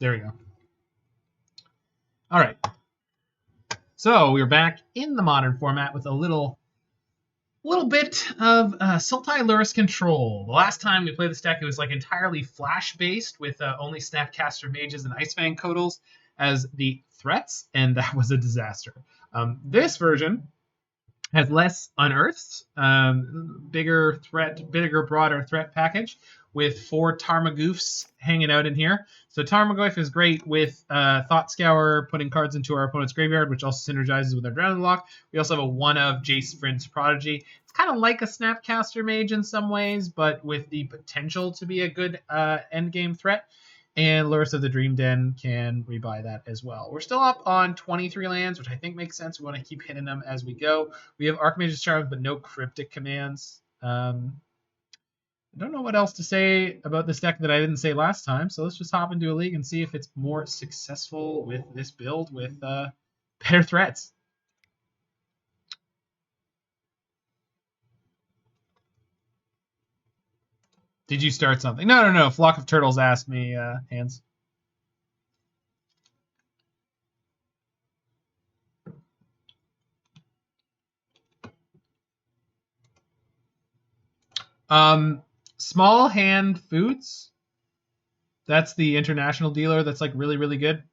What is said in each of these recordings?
There we go. All right. So we're back in the modern format with a little bit of Sultai Lurrus control. The last time we played this deck, it was like entirely flash-based with only Snapcaster Mages and Ice-Fang Coatls as the threats, and that was a disaster. This version has less unearths, bigger, broader threat package with 4 Tarmogoofs hanging out in here. So Tarmogoyf is great with Thought Scour, putting cards into our opponent's graveyard, which also synergizes with our Drowning Loch. We also have a 1 of Jace, Vryn's Prodigy. It's kind of like a Snapcaster Mage in some ways, but with the potential to be a good endgame threat. And Lurrus of the Dream Den can rebuy that as well. We're still up on 23 lands, which I think makes sense. We want to keep hitting them as we go. We have Archmage's Charms, but no Cryptic commands. I don't know what else to say about this deck that I didn't say last time, so let's just hop into a league and see if it's more successful with this build with better threats. Did you start something? No. Flock of Turtles asked me, Hans. Small Hand Foods. That's the international dealer that's like really, really good,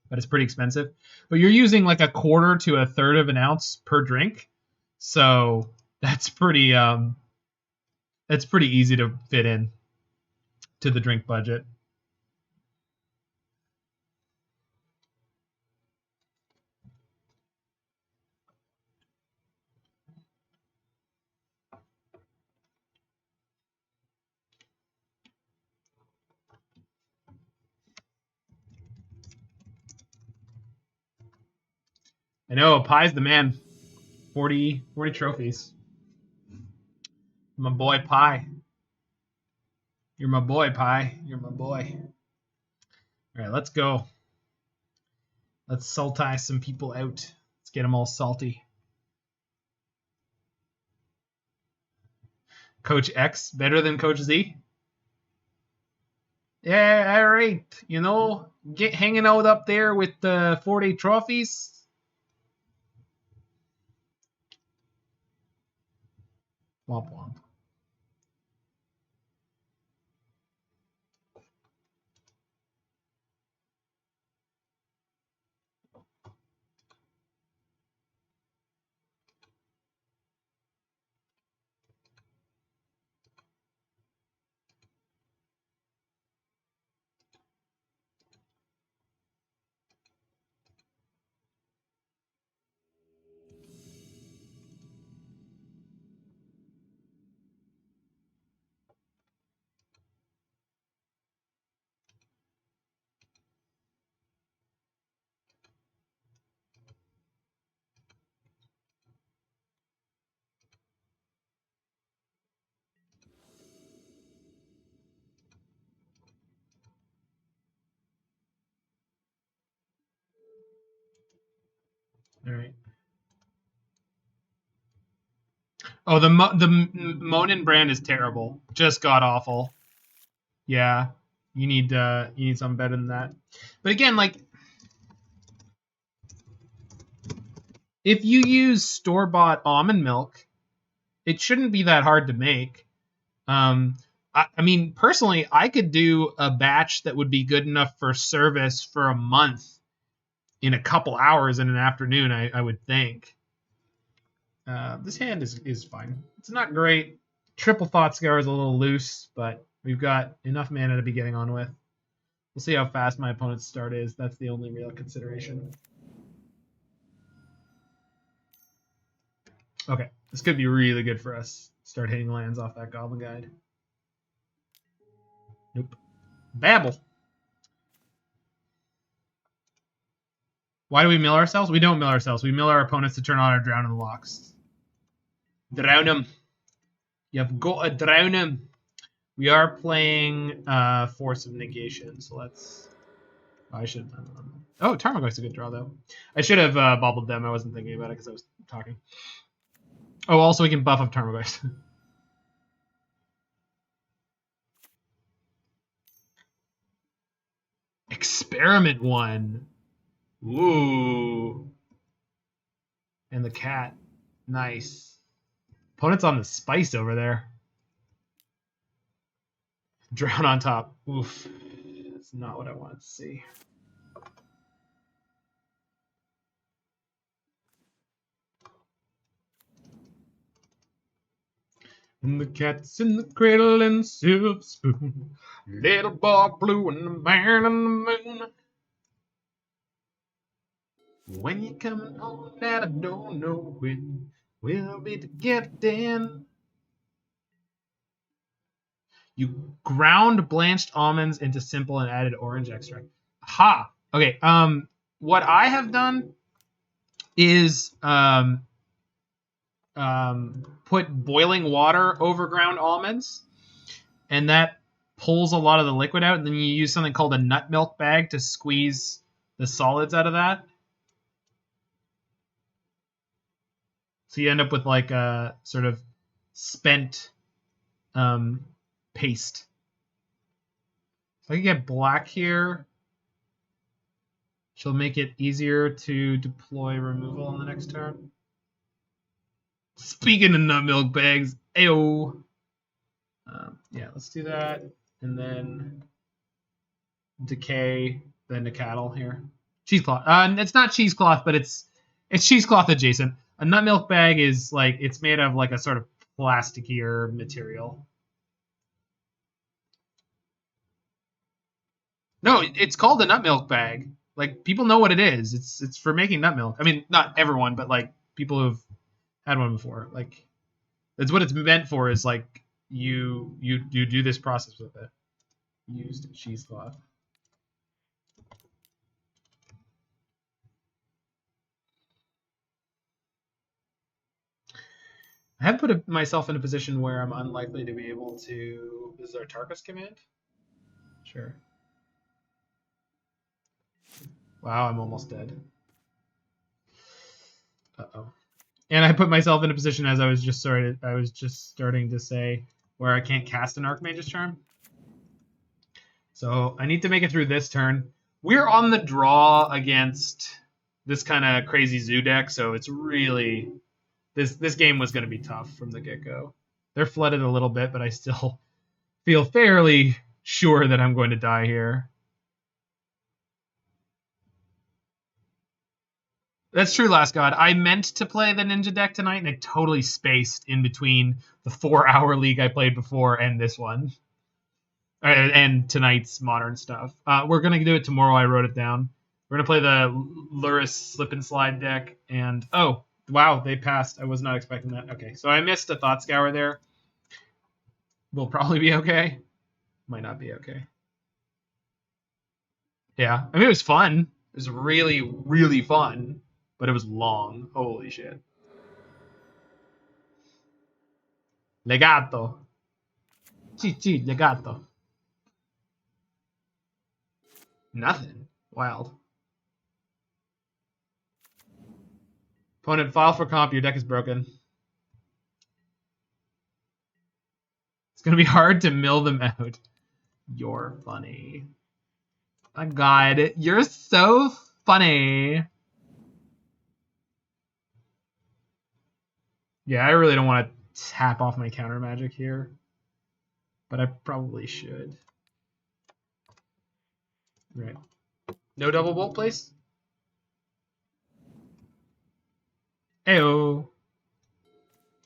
but it's pretty expensive. But you're using like a quarter to a third of an ounce per drink. So that's pretty easy to fit in to the drink budget. I know, Pie's the man. 40 trophies. My boy Pie. You're my boy, Pie. You're my boy. All right, let's go. Let's Sultai some people out. Let's get them all salty. Coach X better than Coach Z? Yeah, all right. You know, get hanging out up there with the 40 trophies. Womp womp. All right. Oh, the Monin brand is terrible. Just god awful. Yeah, you need something better than that. But again, like if you use store-bought almond milk, it shouldn't be that hard to make. I mean, personally, I could do a batch that would be good enough for service for a month in a couple hours in an afternoon, I would think. This hand is fine. It's not great. Triple Thought Scour is a little loose, but we've got enough mana to be getting on with. We'll see how fast my opponent's start is. That's the only real consideration. Okay, this could be really good for us. Start hitting lands off that Goblin Guide. Nope. Bauble. Why do we mill ourselves? We don't mill ourselves. We mill our opponents to turn on our Drowning Lochs. Drown them. You've got to drown them. We are playing Force of Negation, so let's... I should... Oh, Tarmogoyf's a good draw, though. I should have bobbled them. I wasn't thinking about it because I was talking. Oh, also we can buff up Tarmogoyf. Experiment one. Ooh. And the cat. Nice. Opponent's on the spice over there. Drown on top. Oof. That's not what I wanted to see. And the cat's in the cradle and the silver spoon. Little boy blue and the man on the moon. When you're coming home, that I don't know when. We'll be together then. You ground blanched almonds into simple and added orange extract. Ha! Okay, what I have done is put boiling water over ground almonds, and that pulls a lot of the liquid out, and then you use something called a nut milk bag to squeeze the solids out of that. So you end up with like a sort of spent paste. If I can get black here, she'll make it easier to deploy removal on the next turn. Speaking of nut milk bags, ayo. Yeah, let's do that. And then decay, then the cattle here. Cheesecloth. It's not cheesecloth, but it's cheesecloth adjacent. A nut milk bag is like, it's made of like a sort of plasticier material. No, it's called a nut milk bag. Like, people know what it is. It's for making nut milk. I mean, not everyone, but like people who've had one before. Like, that's what it's meant for. Is like you do this process with it. Used cheesecloth. I have put myself in a position where I'm unlikely to be able to. This is our Tarkus command. Sure. Wow, I'm almost dead. Uh-oh. And I put myself in a position, as I was just starting to say, where I can't cast an Archmage's Charm. So I need to make it through this turn. We're on the draw against this kind of crazy zoo deck, so it's really this game was going to be tough from the get-go. They're flooded a little bit, but I still feel fairly sure that I'm going to die here. That's true, Last God. I meant to play the Ninja deck tonight, and I totally spaced in between the 4-hour league I played before and this one. And tonight's modern stuff. We're going to do it tomorrow. I wrote it down. We're going to play the Lurrus Slip and Slide deck. And, oh, wow, they passed. I was not expecting that. Okay, so I missed a Thought Scour there. Will probably be okay. Might not be okay. Yeah, I mean, it was fun. It was really, really fun. But it was long. Holy shit. Legato. Chi, legato. Nothing. Wild. Opponent, file for comp. Your deck is broken. It's going to be hard to mill them out. You're funny. My God, you're so funny. Yeah, I really don't want to tap off my counter magic here, but I probably should. Right. No double bolt, please. Ayo.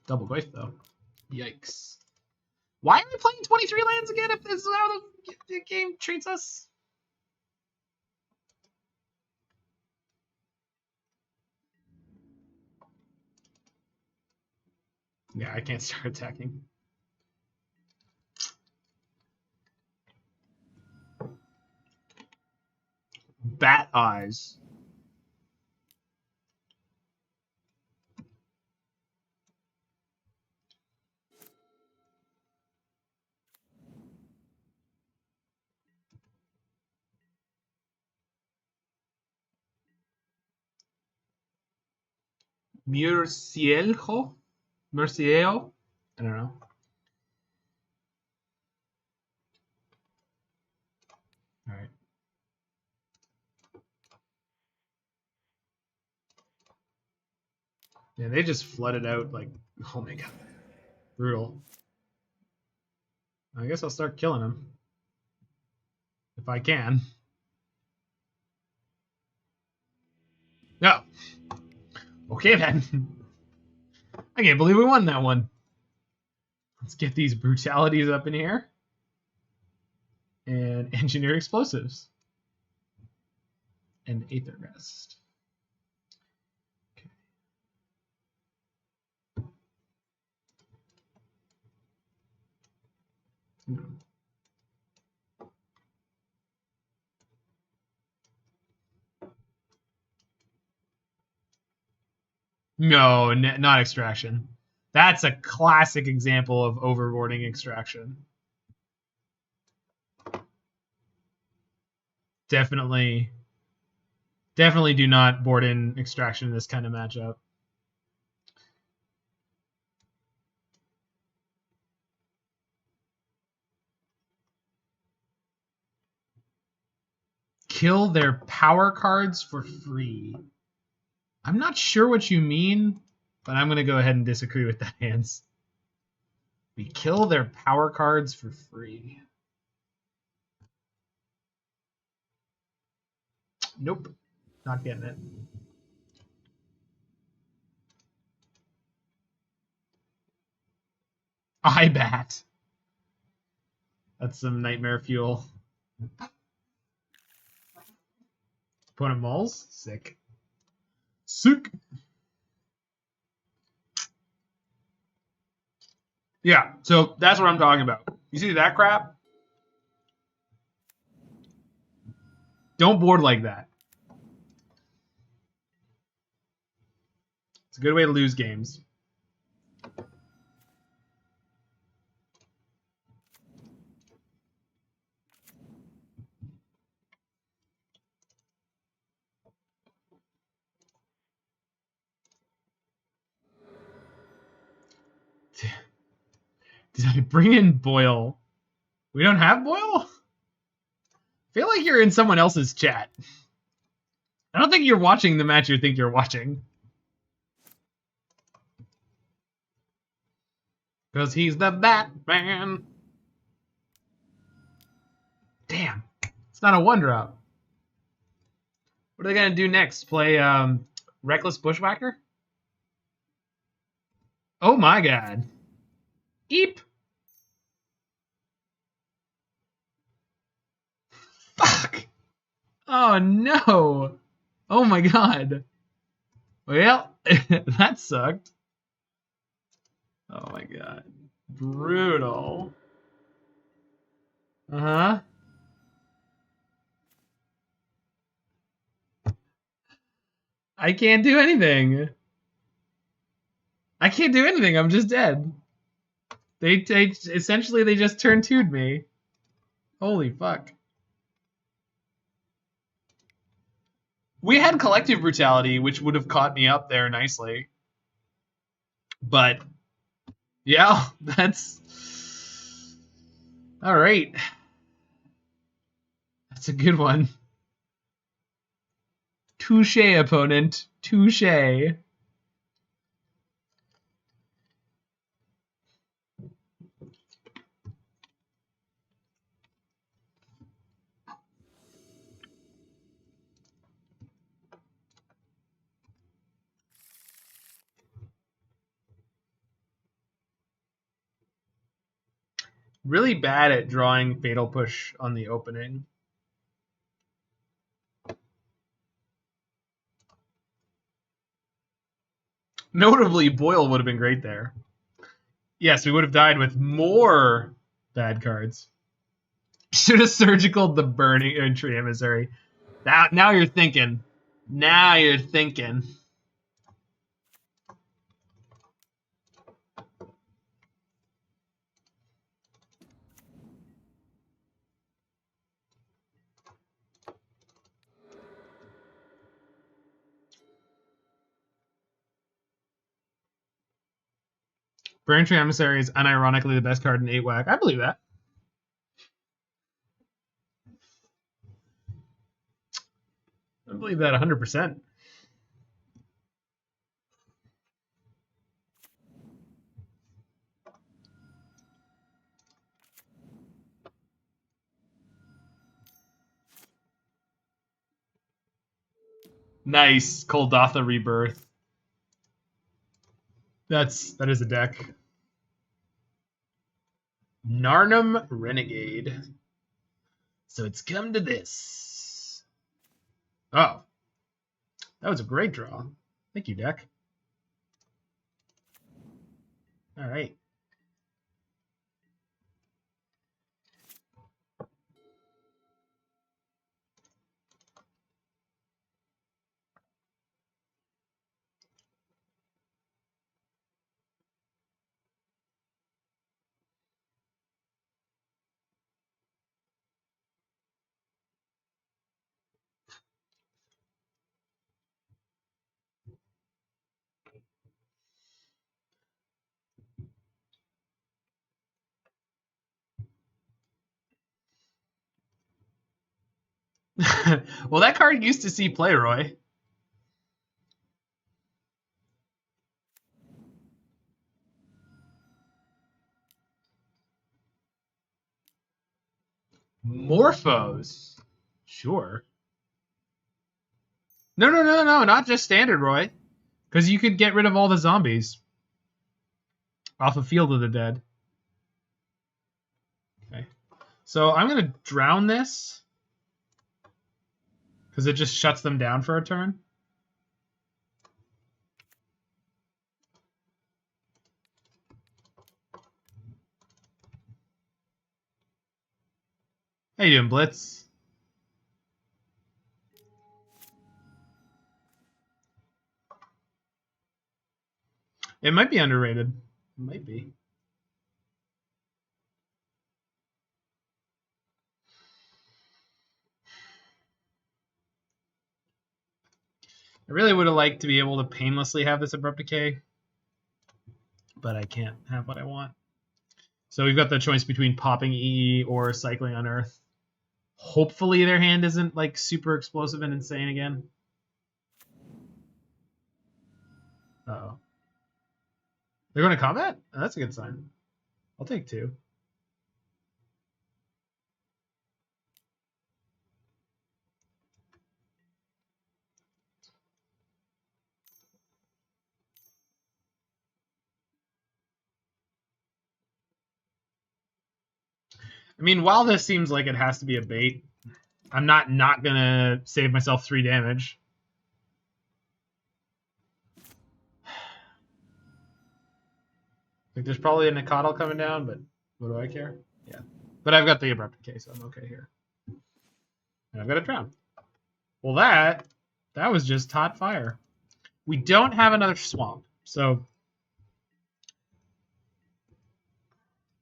Double Goyf, though. Yikes. Why are we playing 23 lands again if this is how the game treats us? Yeah, I can't start attacking. Bat eyes. Murcielho? Murcielho? I don't know. All right. Yeah, they just flooded out like, oh my god, brutal. I guess I'll start killing them if I can. No. Okay then. I can't believe we won that one. Let's get these brutalities up in here. And engineer explosives. And Aether Gust. Okay. No, not extraction. That's a classic example of overboarding extraction. Definitely do not board in extraction in this kind of matchup. Kill their power cards for free. I'm not sure what you mean, but I'm going to go ahead and disagree with that, Hans. We kill their power cards for free. Nope. Not getting it. Bat. That's some nightmare fuel. Opponent mauls? Sick. Sick. Yeah, so that's what I'm talking about. You see that crap? Don't board like that. It's a good way to lose games. Did I bring in Boyle? We don't have Boyle? I feel like you're in someone else's chat. I don't think you're watching the match you think you're watching. Because he's the Batman. Damn. It's not a one drop. What are they going to do next? Play Reckless Bushwhacker? Oh my god. Eep. Fuck. Oh no. Oh my god. Well, that sucked. Oh my god. Brutal. Uh-huh. I can't do anything. I can't do anything. I'm just dead. They essentially they just turn 2'd me. Holy fuck. We had Collective Brutality, which would have caught me up there nicely. But yeah, that's all right. That's a good one. Touche, opponent. Touche. Really bad at drawing Fatal Push on the opening. Notably, Boyle would have been great there. Yes, we would have died with more bad cards. Should have surgicaled the Burning Entry Emissary. Now you're thinking. Now you're thinking. Burning Entry Emissary is unironically the best card in 8-Whack. I believe that. I believe that 100%. Nice. Koldatha Rebirth. That is a deck. Narnum Renegade. So it's come to this. Oh. That was a great draw. Thank you, deck. All right. Well, that card used to see play, Roy. Morphos. Sure. No, not just standard, Roy. Because you could get rid of all the zombies off of Field of the Dead. Okay. So I'm going to drown this. Because it just shuts them down for a turn. How you doing, Blitz? It might be underrated. It might be. I really would have liked to be able to painlessly have this Abrupt Decay. But I can't have what I want. So we've got the choice between popping EE or cycling Unearth. Hopefully their hand isn't like super explosive and insane again. Uh-oh. They're going to combat? Oh, that's a good sign. I'll take 2. I mean, while this seems like it has to be a bait, I'm not going to save myself 3 damage. Like, there's probably a Coatl coming down, but what do I care? Yeah. But I've got the Abrupt Decay, so I'm okay here. And I've got a Drown. Well, that was just hot fire. We don't have another Swamp, so...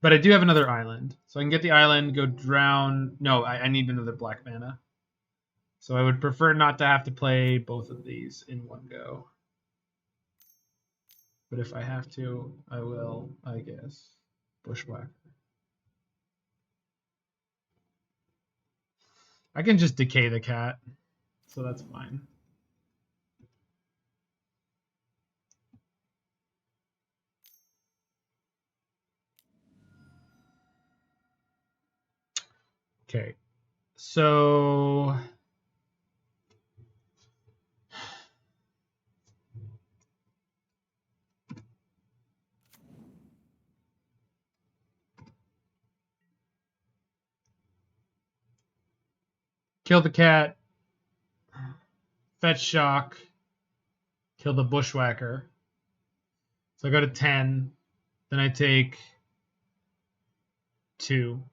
But I do have another island. So I can get the island, go drown... No, I need another black mana. So I would prefer not to have to play both of these in one go. But if I have to, I will, I guess. Bushwhacker. I can just decay the cat, so that's fine. Okay, so... Kill the cat, fetch shock, kill the bushwhacker. So I go to 10, then I take 2.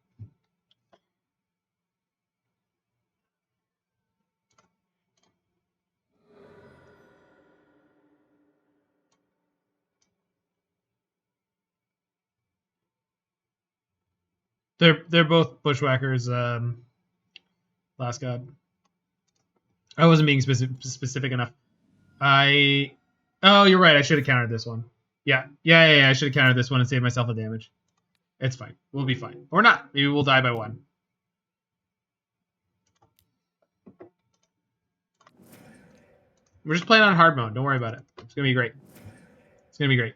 They're both bushwhackers. Last God. I wasn't being specific enough. Oh, you're right. I should have countered this one. Yeah. I should have countered this one and saved myself a damage. It's fine. We'll be fine. Or not. Maybe we'll die by 1. We're just playing on hard mode. Don't worry about it. It's going to be great. It's going to be great.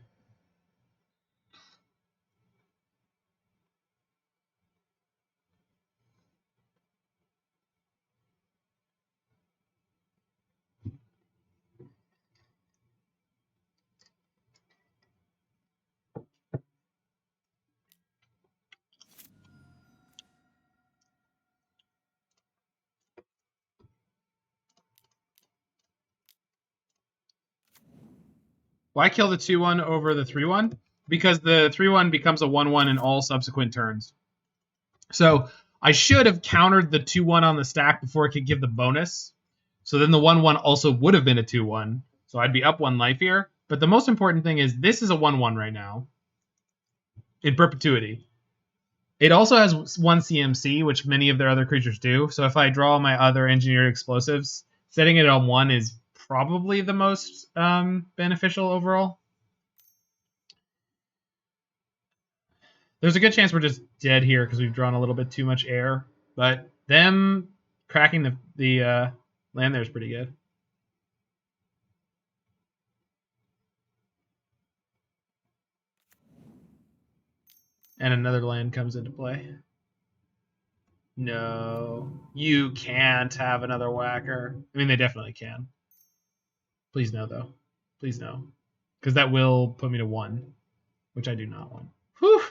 Why kill the 2/1 over the 3/1? Because the 3/1 becomes a 1/1 in all subsequent turns. So I should have countered the 2/1 on the stack before it could give the bonus. So then the 1/1 also would have been a 2/1. So I'd be up 1 life here. But the most important thing is this is a 1/1 right now. In perpetuity. It also has 1 CMC, which many of their other creatures do. So if I draw my other engineered explosives, setting it on 1 is probably the most beneficial overall. There's a good chance we're just dead here because we've drawn a little bit too much air. But them cracking the land there is pretty good. And another land comes into play. No, you can't have another whacker. I mean, they definitely can. Please no, though. Please no. Because that will put me to 1, which I do not want. Whew.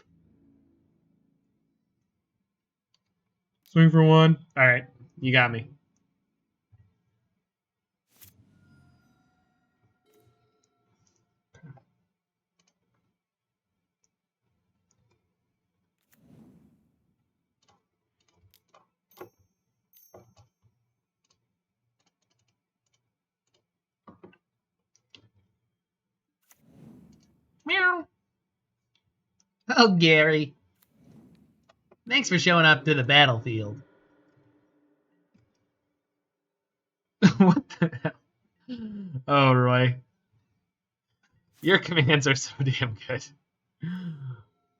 Swing for 1. All right, you got me. Meow. Oh, Gary. Thanks for showing up to the battlefield. What the hell? Oh, Roy. Your commands are so damn good.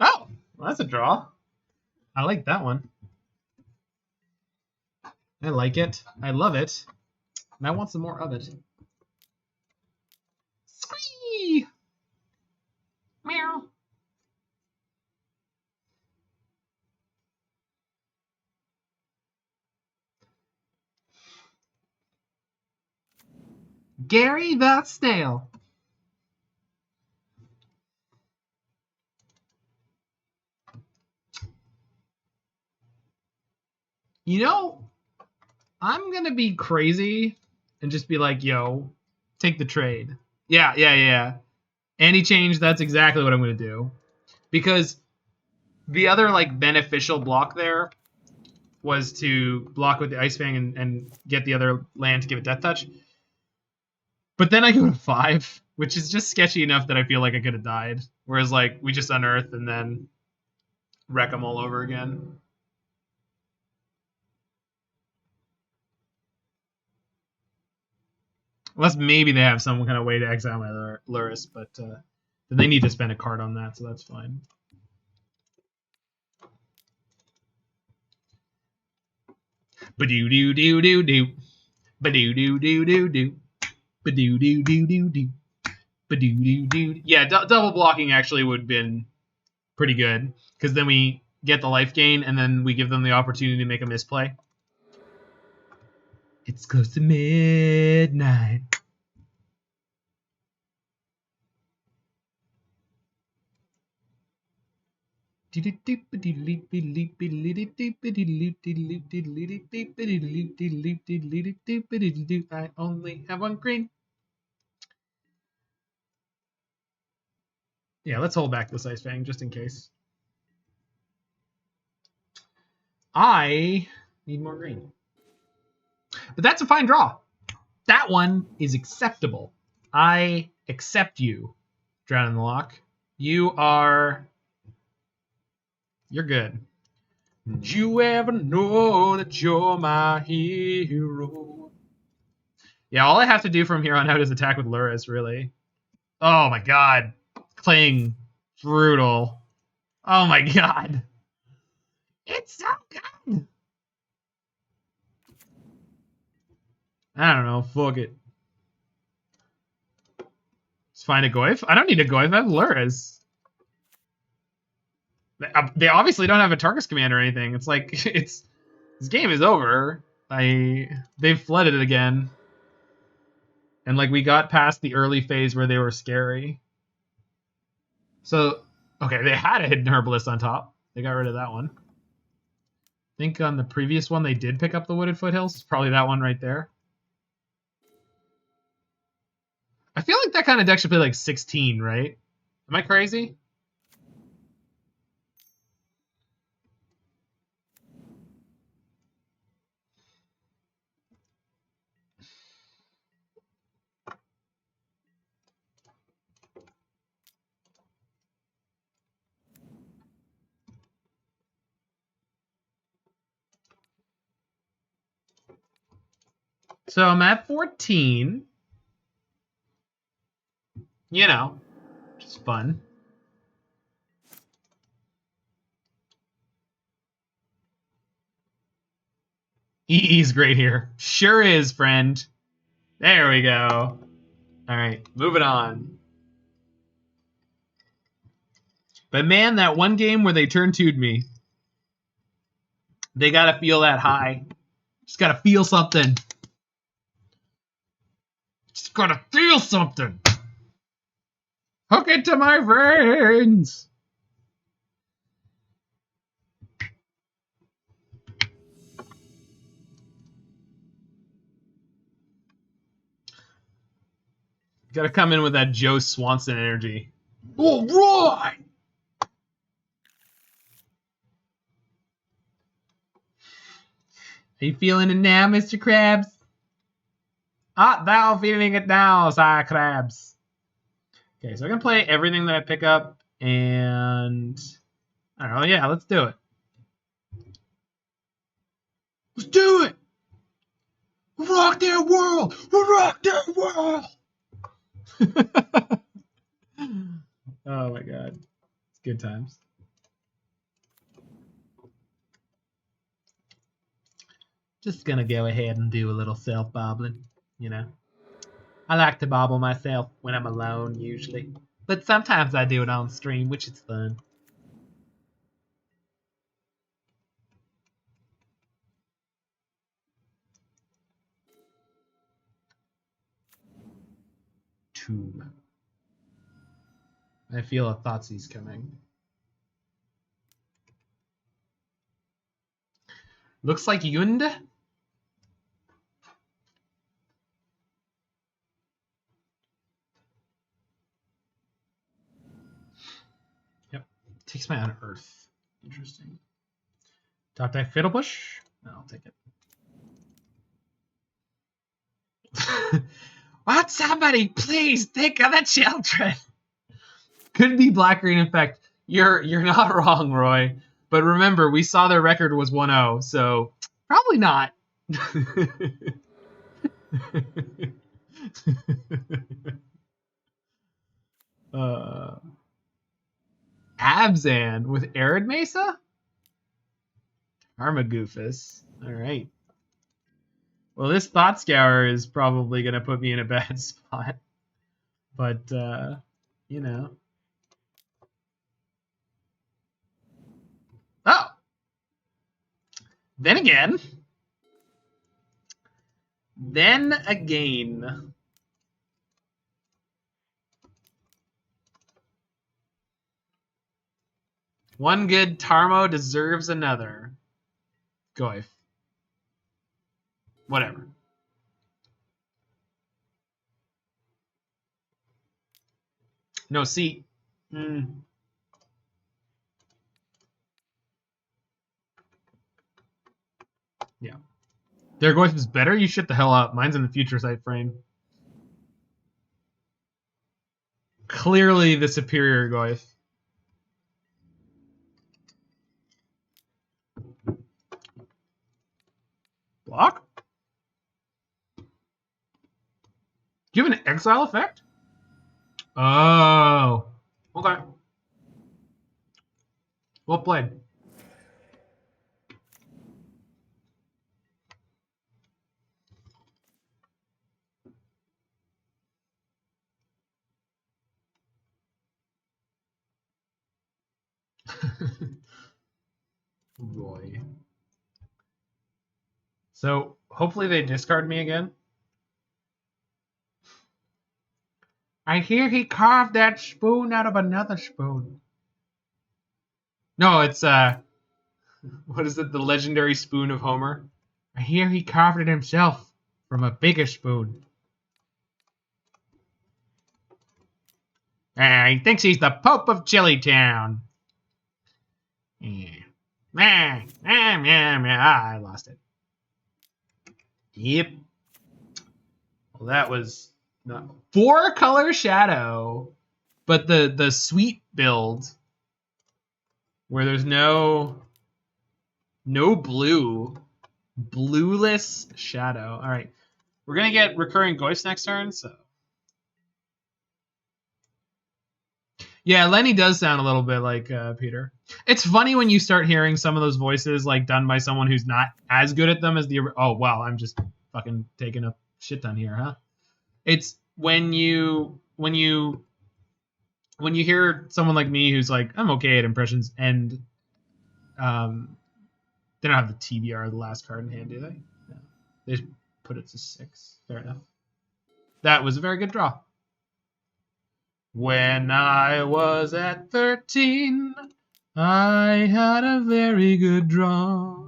Oh, well, that's a draw. I like that one. I like it. I love it. And I want some more of it. Squee! Meow. Gary the Snail. You know, I'm going to be crazy and just be like, yo, take the trade. Yeah. Any change, that's exactly what I'm going to do. Because the other, like, beneficial block there was to block with the Ice-Fang and get the other land to give it Death Touch. But then I go to 5, which is just sketchy enough that I feel like I could have died. Whereas, like, we just Unearth and then wreck them all over again. Unless maybe they have some kind of way to exile my Lurrus, but then they need to spend a card on that, so that's fine. Ba-do-do-do-do-do. Ba-do-do-do-do-do. Ba-do-do-do-do-do. Ba-do-do-do. Yeah, double blocking actually would have been pretty good, because then we get the life gain, and then we give them the opportunity to make a misplay. It's close to midnight. I only have 1 green. Yeah, let's hold back this Ice-Fang just in case. I need more green. But that's a fine draw. That one is acceptable. I accept you, Drown in the Loch. You're good. Did you ever know that you're my hero? Yeah, all I have to do from here on out is attack with Lurrus, really. Oh my god. Playing brutal. Oh my god. It's so good. I don't know. Fuck it. Let's find a Goyf. I don't need a Goyf. I have Lurrus. They obviously don't have a Tarkus command or anything. It's like, this game is over. They've flooded it again. And like, we got past the early phase where they were scary. So, okay, they had a Hidden Herbalist on top. They got rid of that one. I think on the previous one, they did pick up the Wooded Foothills. It's probably that one right there. I feel like that kind of deck should play like 16, right? Am I crazy? So I'm at 14. You know, just fun. EE's great here. Sure is, friend. There we go. All right, moving on. But man, that one game where they turn 2'd me, they gotta feel that high. Just gotta feel something. Just gotta feel something. Hook it to my veins. Gotta come in with that Joe Swanson energy. All right. Are you feeling it now, Mr. Krabs? Art thou feeling it now, Sir Krabs? Okay, so I'm gonna play everything that I pick up, and I don't know. Yeah, let's do it. Let's do it. Rock their world. Rock their world. Oh my god, it's good times. Just gonna go ahead and do a little self-bobbling, you know. I like to bobble myself when I'm alone, usually. But sometimes I do it on stream, which is fun. Tomb. I feel a Thoughtseize coming. Looks like Yund. Yep. Takes my Unearth. Interesting. Dr. Fiddlebush? No, I'll take it. What? Somebody, please think of the children. Could be Black Green Effect. You're not wrong, Roy. But remember, we saw their record was 1-0, so probably not. Abzan with Arid Mesa? Tarmogoofs. Alright. Well, this Thought Scour is probably going to put me in a bad spot. But, you know. Oh! Then again. One good Tarmo deserves another. Goyf. Whatever. No, see. Yeah. Their Goyf is better? You shut the hell up. Mine's in the future sight frame. Clearly the superior Goyf. Block? Do you have an exile effect? Oh. Okay. Well played. Roy. So hopefully they discard me again. I hear he carved that spoon out of another spoon. No, it's what is it? The legendary spoon of Homer. I hear he carved it himself from a bigger spoon. He thinks he's the Pope of Chili Town. Yeah. I lost it. Yep. Well, that was not 4-color shadow, but the sweet build where there's no blue, blueless shadow. All right, we're gonna get recurring Goyfs next turn, so. Yeah, Lenny does sound a little bit like Peter. It's funny when you start hearing some of those voices like done by someone who's not as good at them as the. Oh wow, I'm just fucking taking a shit ton here, huh? It's when you hear someone like me who's like, I'm okay at impressions, and they don't have the TBR, the last card in hand, do they? No. They just put it to 6. Fair enough. That was a very good draw. When I was at 13, I had a very good draw.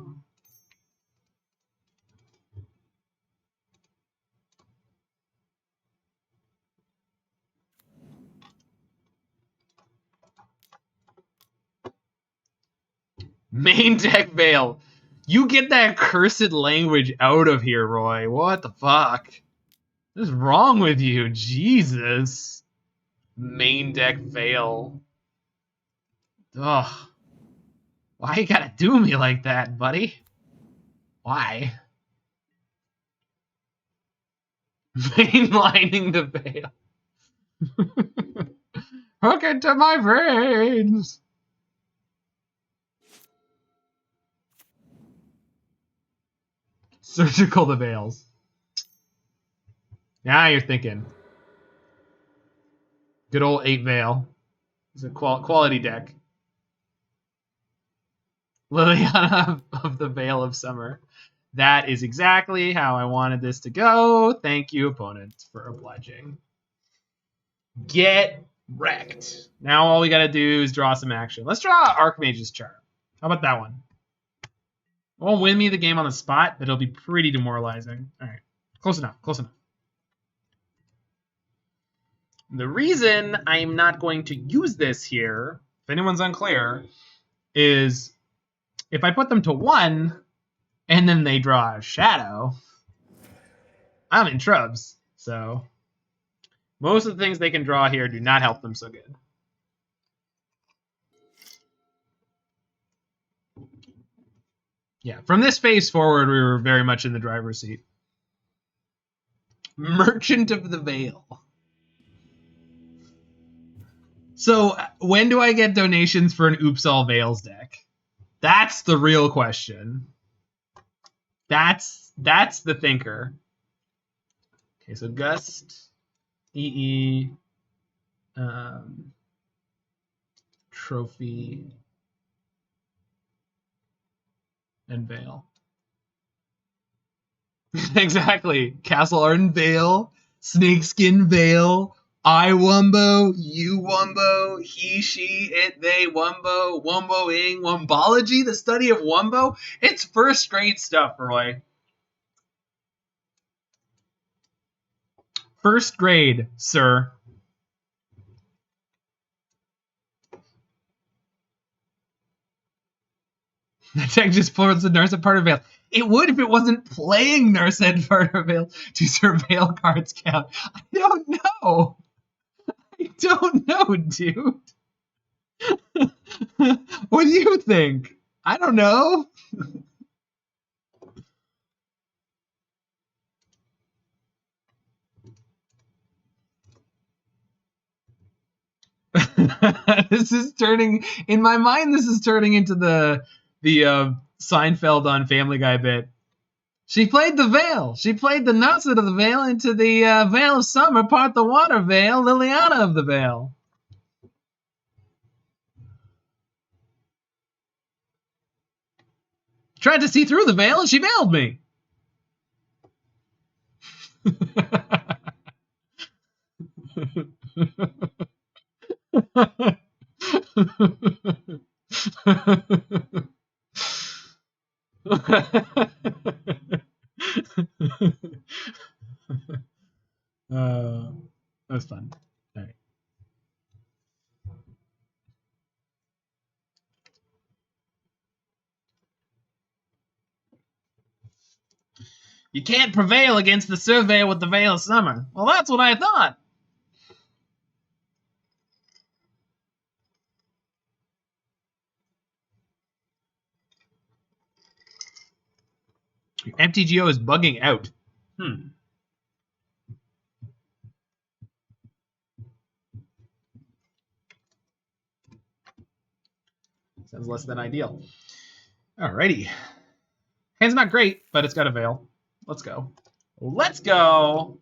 Main deck Veil. You get that cursed language out of here, Roy. What the fuck? What is wrong with you? Jesus. Main deck Veil. Ugh. Why you gotta do me like that, buddy? Why? Mainlining the Veil. Hook it to my veins. Surgical the Veils. Now you're thinking. Good old 8 Veil. It's a quality deck. Liliana of the Veil of Summer. That is exactly how I wanted this to go. Thank you, opponent, for obliging. Get wrecked. Now all we gotta do is draw some action. Let's draw Archmage's Charm. How about that one? It won't win me the game on the spot, but it'll be pretty demoralizing. All right, close enough, close enough. The reason I'm not going to use this here, if anyone's unclear, is if I put them to 1 and then they draw a shadow, I'm in trubs. So most of the things they can draw here do not help them so good. Yeah, from this phase forward, we were very much in the driver's seat. Merchant of the Veil. So when do I get donations for an Oops All Veils deck? That's the real question. That's the thinker. Okay, so Gust, EE, Trophy, and Veil. Exactly. Castle Arden Veil, Snakeskin Veil, I Wumbo, you Wumbo, he, she, it, they, Wumbo, Wumboing, Wumbology, the study of Wumbo. It's first grade stuff, Roy. First grade, sir. That deck just puts the Nurse at part of Veil. It would if it wasn't playing Nurse at part of Veil to surveil cards count. I don't know. I don't know, dude. What do you think? I don't know. This is turning, in my mind, this is turning into the Seinfeld on Family Guy bit. She played the Veil. She played the nuts of the Veil into the Veil of Summer, part the water Veil, Liliana of the Veil. Tried to see through the veil and she veiled me. That was fun. All right. can't prevail against the Surveyor with the Veil of Summer. Well, that's what I thought. MTGO is bugging out. Sounds less than ideal. Alrighty. Hand's not great, but it's got a Veil. Let's go. Let's go.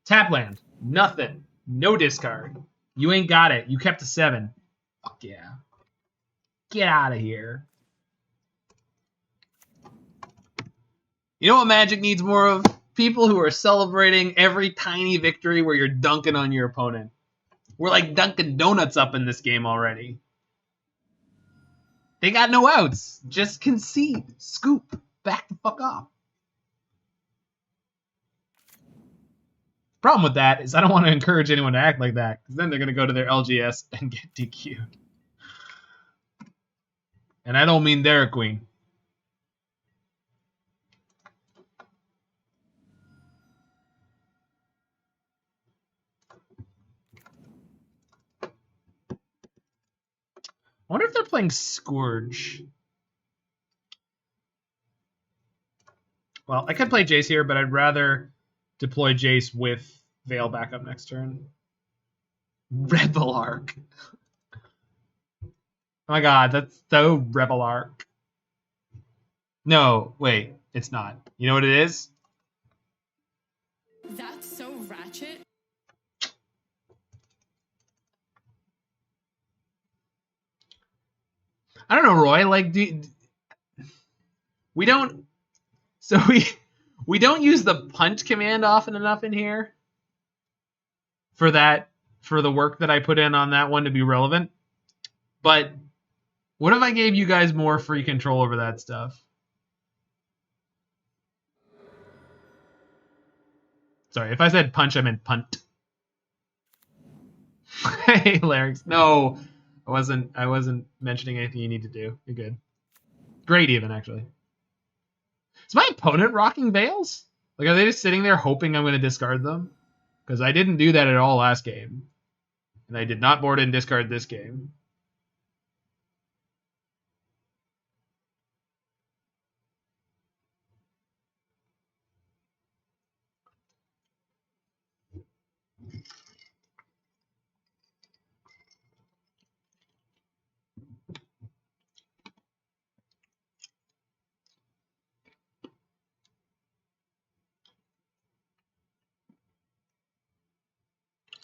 Tap land. Nothing. No discard. You ain't got it. You kept a 7. Fuck yeah. Get out of here. You know what Magic needs more of? People who are celebrating every tiny victory where you're dunking on your opponent. We're like Dunkin' Donuts up in this game already. They got no outs. Just concede. Scoop. Back the fuck off. Problem with that is I don't want to encourage anyone to act like that, because then they're going to go to their LGS and get DQ'd. And I don't mean they're a queen. I wonder if they're playing Scourge. Well, I could play Jace here, but I'd rather deploy Jace with Veil back up next turn. Rebel Arc. Oh my god, that's so Rebel Arc. No, wait, it's not. You know what it is? That's so ratchet. I don't know, Roy. Like, we don't. So we don't use the punt command often enough in here for the work that I put in on that one to be relevant. But what if I gave you guys more free control over that stuff? Sorry, if I said punch, I meant punt. Hey, Larynx. No, I wasn't mentioning anything you need to do. You're good. Great, even, actually. Is my opponent rocking Veils? Like, are they just sitting there hoping I'm going to discard them? Because I didn't do that at all last game. And I did not board and discard this game.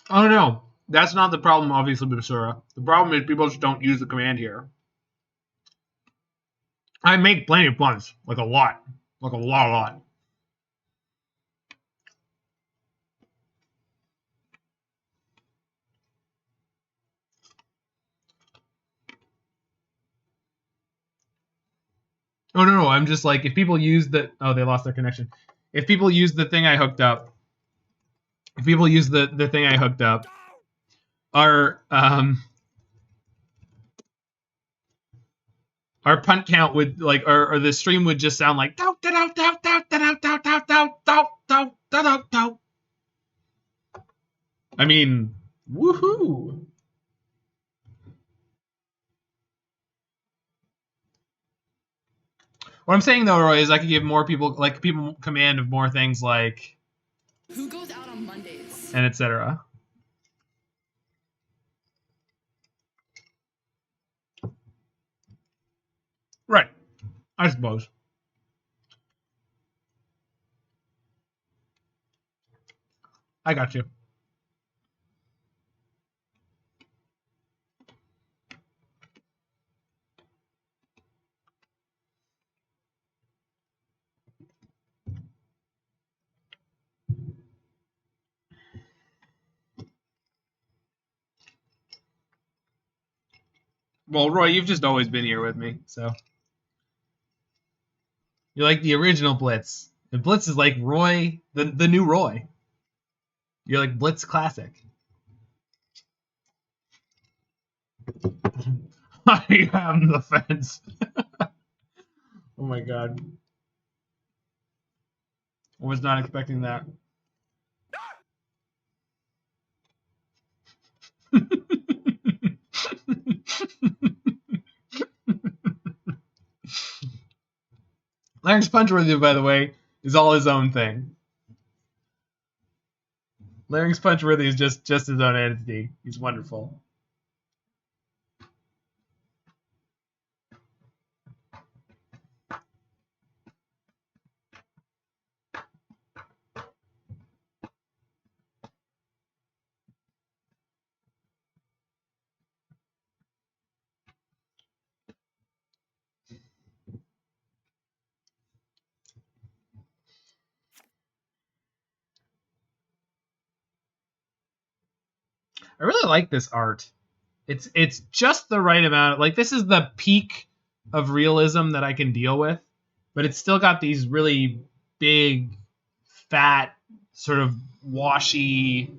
Oh no, that's not the problem, obviously, with Basura. The problem is people just don't use the command here. I make plenty of punts, like a lot. Like a lot. Oh no, I'm just like, if people use the... Oh, they lost their connection. If people use the thing I hooked up... If people use the thing I hooked up... Our punt count would, like, or the stream would just sound like... I mean, woohoo! What I'm saying, though, Roy, is I could give more people, like, people command of more things like... Who goes out on Mondays? And etc. Right. I suppose. I got you. Well, Roy, you've just always been here with me, so. You're like the original Blitz. And Blitz is like Roy, the new Roy. You're like Blitz Classic. I am the fence. Oh my god. I was not expecting that. Larynx Punchworthy, by the way, is all his own thing. Larynx Punchworthy is just his own entity. He's wonderful. I really like this art. It's just the right amount. Like, this is the peak of realism that I can deal with, but it's still got these really big, fat, sort of washy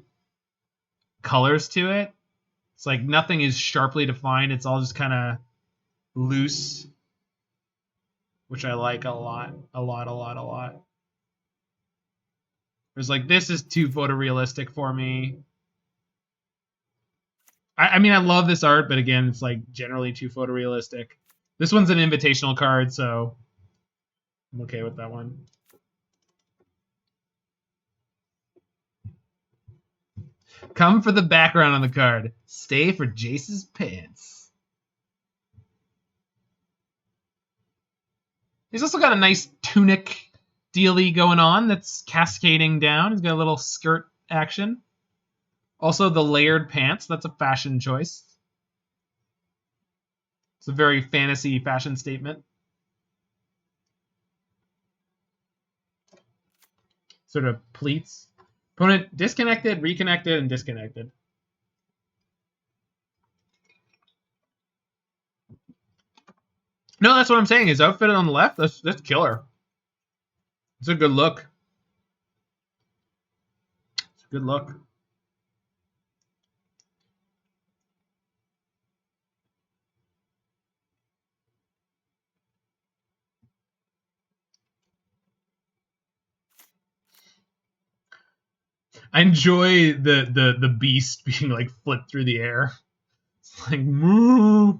colors to it. It's like nothing is sharply defined. It's all just kind of loose, which I like a lot, a lot, a lot, a lot. There's like, this is too photorealistic for me. I mean, I love this art, but again, it's like generally too photorealistic. This one's an invitational card, so I'm okay with that one. Come for the background on the card. Stay for Jace's pants. He's also got a nice tunic dealy going on that's cascading down. He's got a little skirt action. Also, the layered pants. That's a fashion choice. It's a very fantasy fashion statement. Sort of pleats. Opponent disconnected, reconnected, and disconnected. No, that's what I'm saying. His outfit on the left, that's killer. It's a good look. It's a good look. I enjoy the beast being like flipped through the air. It's like moo.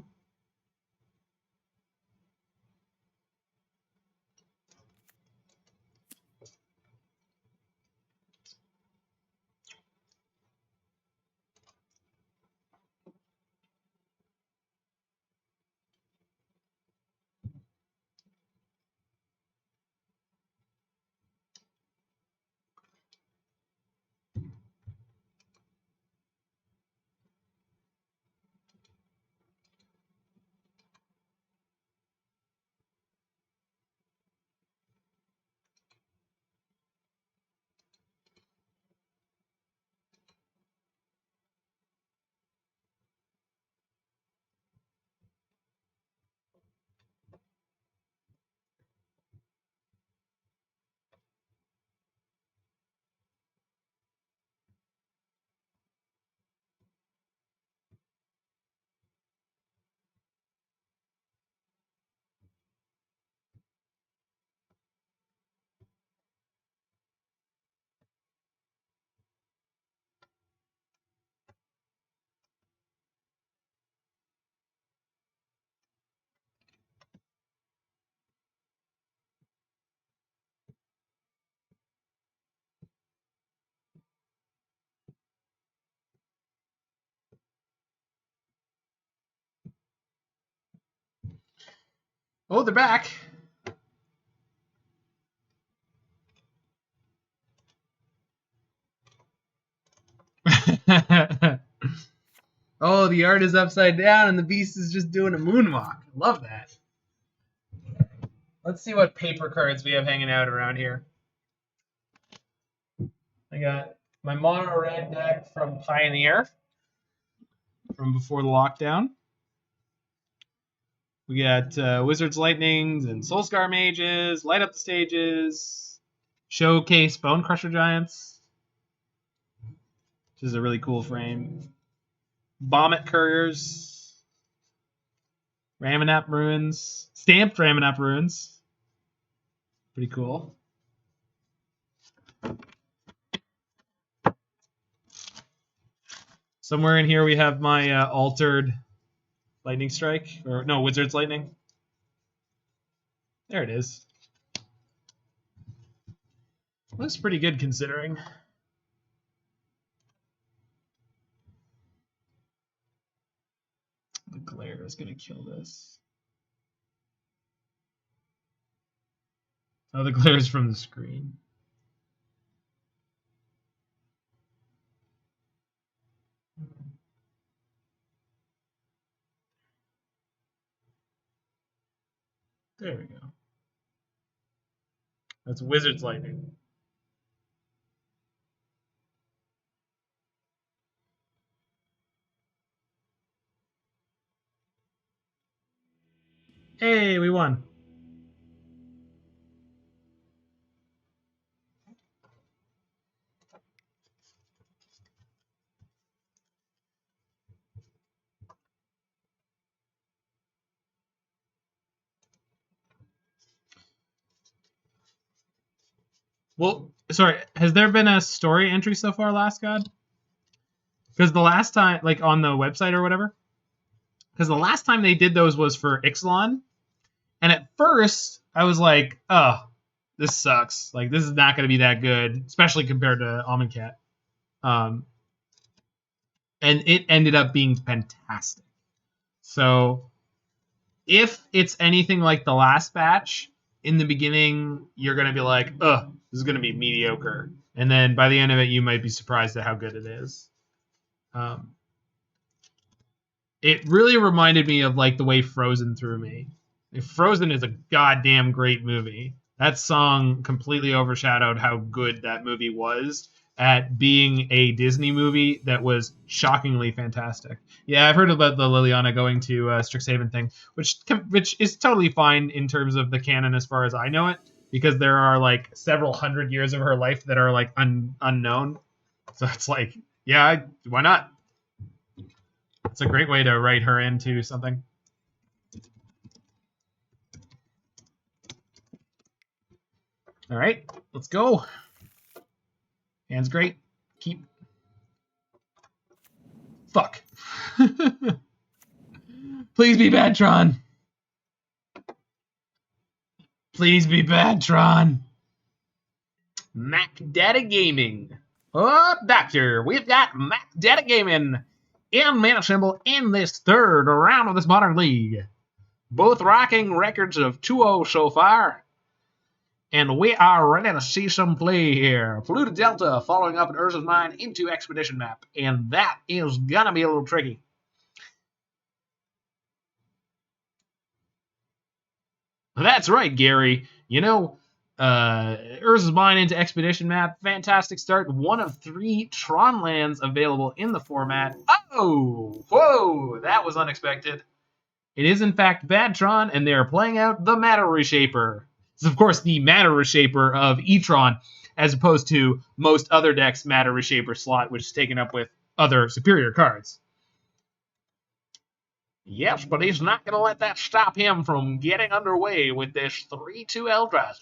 Oh, they're back. Oh, the art is upside down and the beast is just doing a moonwalk. Love that. Let's see what paper cards we have hanging out around here. I got my mono red deck from Pioneer from before the lockdown. We got Wizards Lightnings and Soulscar Mages, Light Up the Stages, Showcase Bone Crusher Giants, which is a really cool frame. Vomit Couriers, Ramunap Ruins, Stamped Ramunap Ruins. Pretty cool. Somewhere in here we have my altered lightning strike, or no, wizard's lightning. There it is. Looks pretty good considering. The glare is gonna kill this. Oh, the glare is from the screen. There we go. That's wizard's lightning. Hey, we won. Well, sorry, has there been a story entry so far, Last God? Because the last time, like on the website or whatever, because the last time they did those was for Ixalan, and at first I was like, oh, this sucks. Like, this is not going to be that good, especially compared to Amonkhet. And it ended up being fantastic. So, if it's anything like the last batch, in the beginning, you're going to be like, ugh, this is going to be mediocre. And then by the end of it, you might be surprised at how good it is. It really reminded me of like the way Frozen threw me. Frozen is a goddamn great movie. That song completely overshadowed how good that movie was at being a Disney movie that was shockingly fantastic. Yeah, I've heard about the Liliana going to Strixhaven thing, which is totally fine in terms of the canon as far as I know it, because there are like several hundred years of her life that are like unknown. So it's like, yeah, why not? It's a great way to write her into something. All right, let's go. Hand's great. Keep. Fuck. Please be bad, Tron. Please be bad, Tron. Mac Data Gaming. Oh, Doctor, we've got Mac Data Gaming in Mana Symbol in this third round of this Modern League. Both rocking records of 2-0 so far. And we are ready to see some play here. Polluted Delta following up an Urza's Mine into Expedition Map. And that is gonna be a little tricky. That's right, Gary. You know, Urza's Mine into Expedition Map. Fantastic start. One of 3 Tron lands available in the format. Oh! Whoa! That was unexpected. It is, in fact, bad Tron, and they are playing out the Matter Reshaper. It's, of course, the Matter Reshaper of E-Tron, as opposed to most other decks' Matter Reshaper slot, which is taken up with other superior cards. Yes, but he's not going to let that stop him from getting underway with this 3-2 Eldrazi.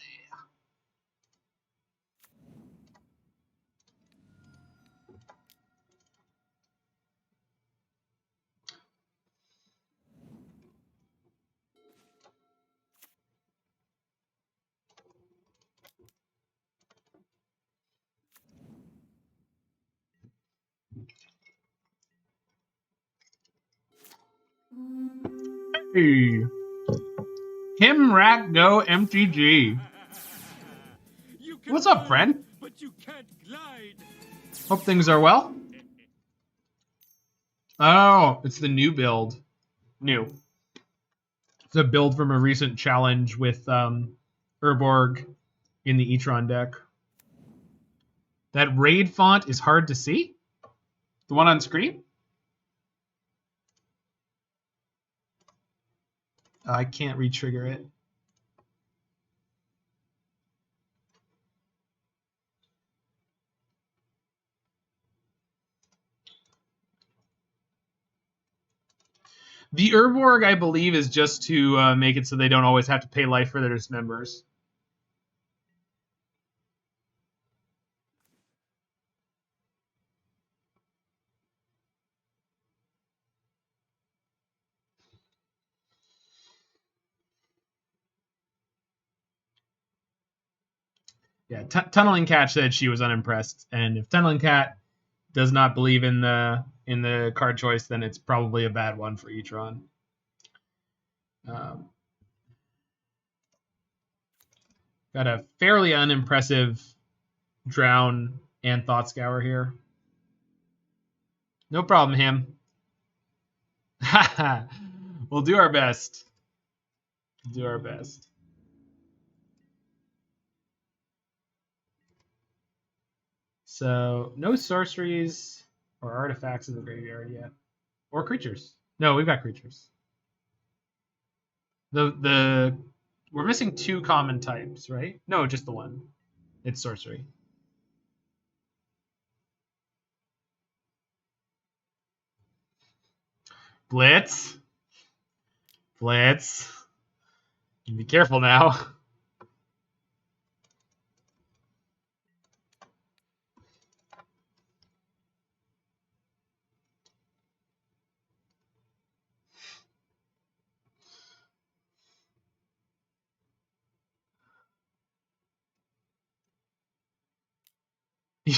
Hey. Him Rat Go MTG. What's up, friend? But you can't glide. Hope things are well. Oh, it's the new build. New. It's a build from a recent challenge with Urborg in the E-Tron deck. That raid font is hard to see? The one on screen? I can't re-trigger it. The Urborg, I believe, is just to make it so they don't always have to pay life for their dismembers. Yeah, Tunneling Cat said she was unimpressed, and if Tunneling Cat does not believe in the card choice, then it's probably a bad one for Etron. Got a fairly unimpressive Drown and Thought Scour here. No problem, him. We'll do our best. Do our best. So, no sorceries or artifacts in the graveyard yet. Or creatures. No, we've got creatures. We're missing 2 common types, right? No, just the one. It's sorcery. Blitz. Blitz. Be careful now.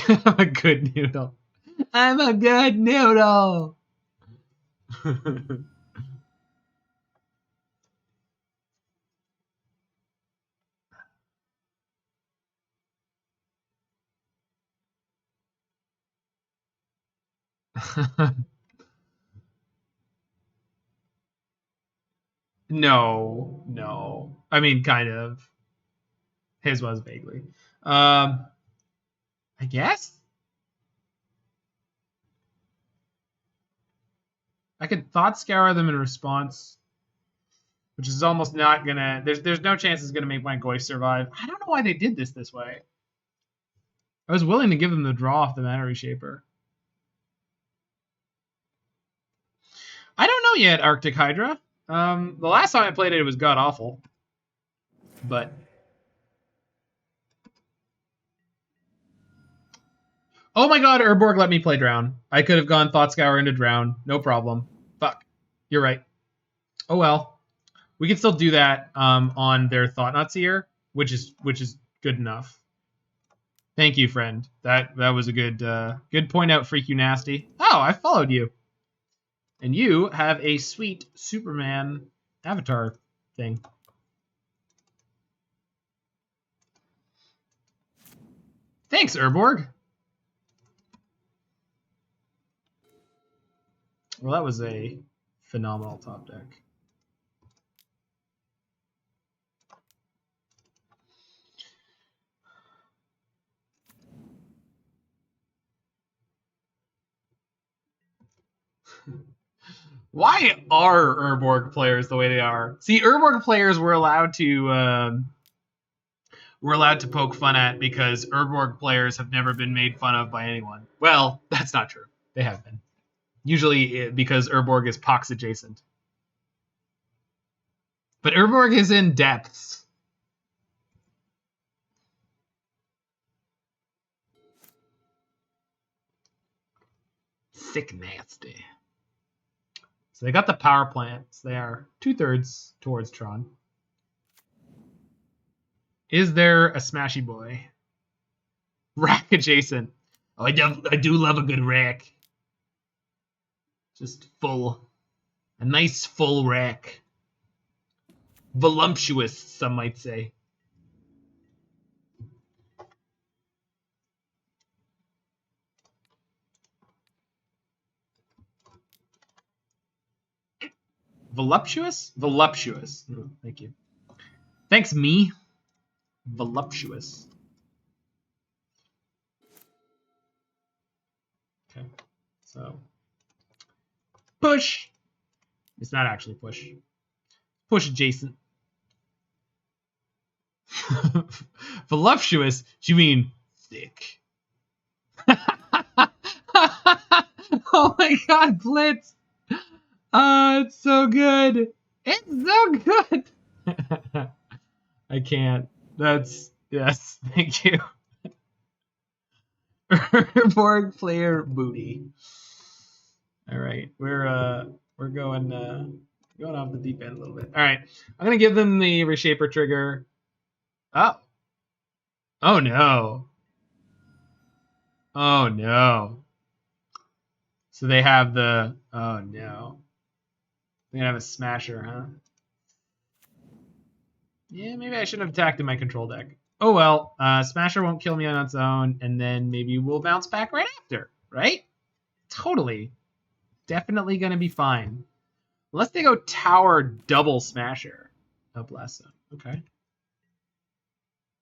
I'm a good noodle. I'm a good noodle. No. I mean, kind of. His was vaguely. I guess I could Thought Scour them in response, which is almost not gonna. There's no chance it's gonna make my Goyf survive. I don't know why they did this way. I was willing to give them the draw off the Mana Reshaper. I don't know yet, Arctic Hydra. The last time I played it, it was god awful. But oh my god, Urborg let me play Drown. I could have gone Thought Scour into Drown. No problem. Fuck. You're right. Oh well. We can still do that on their Thoughtseer, which is good enough. Thank you, friend. That was a good point out, Freak You Nasty. Oh, I followed you. And you have a sweet Superman avatar thing. Thanks, Urborg. Well, that was a phenomenal top deck. Why are Urborg players the way they are? See, Urborg players were allowed to poke fun at because Urborg players have never been made fun of by anyone. Well, that's not true. They have been. Usually because Urborg is Pox adjacent. But Urborg is in depths. Sick nasty. So they got the power plants. They are 2/3 towards Tron. Is there a smashy boy? Rack adjacent. Oh, I do love a good rack. Just full. A nice full rack. Voluptuous, some might say. Voluptuous? Voluptuous. Oh, thank you. Thanks, me. Voluptuous. Okay. So. Push. It's not actually push. Push adjacent. Voluptuous? Do you mean thick? Oh my god, Blitz! It's so good. It's so good. I can't. That's yes. Thank you. Urborg player booty. All right, we're going off the deep end a little bit. All right, I'm gonna give them the Reshaper trigger. Oh, Oh no. Oh no. So they have the... Oh no. They're gonna have a Smasher, huh? Yeah, maybe I shouldn't have attacked in my control deck. Oh well, Smasher won't kill me on its own, and then maybe we'll bounce back right after, right? Totally. Definitely gonna be fine. Unless they go Tower double Smasher. Oh, bless them. Okay.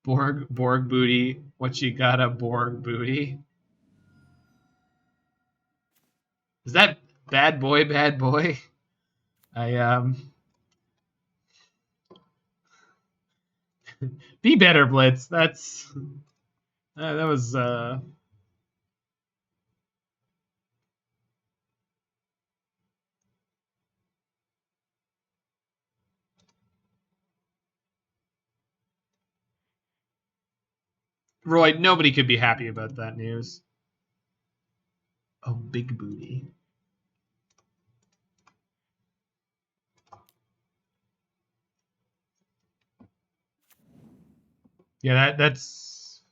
Borg booty. What you got a Borg booty? Is that bad boy, bad boy? Be better, Blitz. That's that was Roy, nobody could be happy about that news. Oh, big booty. Yeah, that's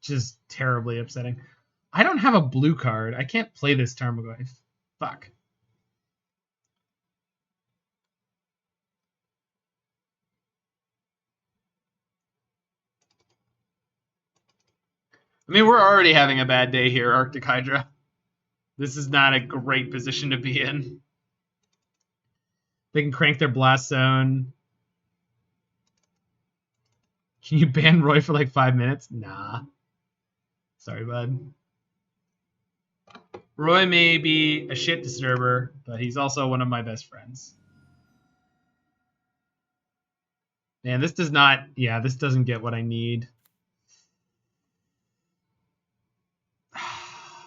just terribly upsetting. I don't have a blue card. I can't play this Tarmogoyf. Fuck. I mean, we're already having a bad day here, Arctic Hydra. This is not a great position to be in. They can crank their Blast Zone. Can you ban Roy for like 5 minutes? Nah. Sorry, bud. Roy may be a shit disturber, but he's also one of my best friends. Man, this does not... Yeah, this doesn't get what I need.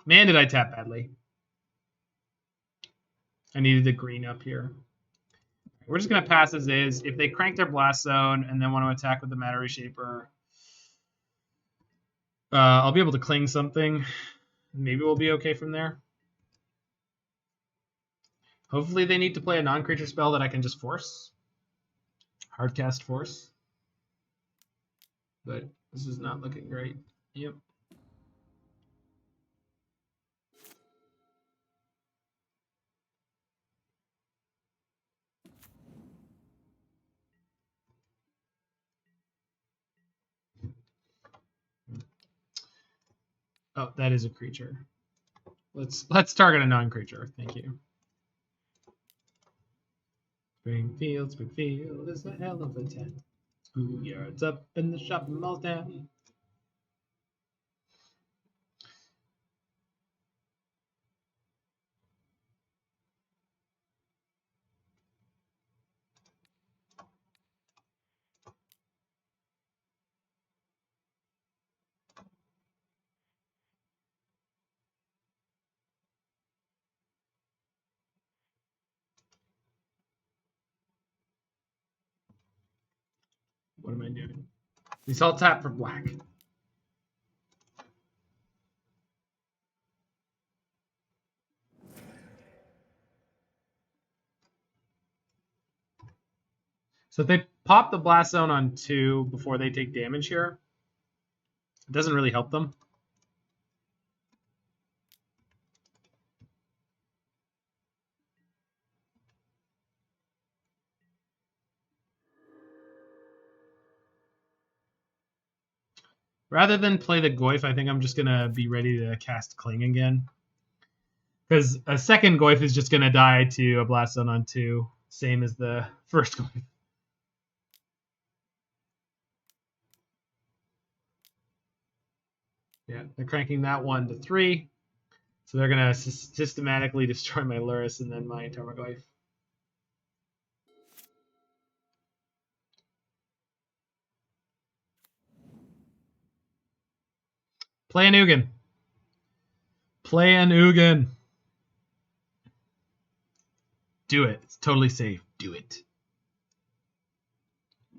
Man, did I tap badly. I needed the green up here. We're just going to pass as is. If they crank their Blast Zone and then want to attack with the Matter Reshaper, I'll be able to cling something. Maybe we'll be okay from there. Hopefully they need to play a non-creature spell that I can just force. Hardcast Force. But this is not looking great. Yep. Oh, that is a creature. Let's target a non-creature. Thank you. Springfield is a hell of a town. Schoolyards up and the shopping malls down. What am I doing? We all tap for black. So if they pop the Blast Zone on 2 before they take damage here, it doesn't really help them. Rather than play the Goyf, I think I'm just going to be ready to cast Cling again. Because a second Goyf is just going to die to a Blast Zone on 2, same as the first Goyf. Yeah, they're cranking that one to 3. So they're going to systematically destroy my Lurrus and then my Tarmogoyf. Play an Ugin. Play an Ugin. Do it. It's totally safe. Do it.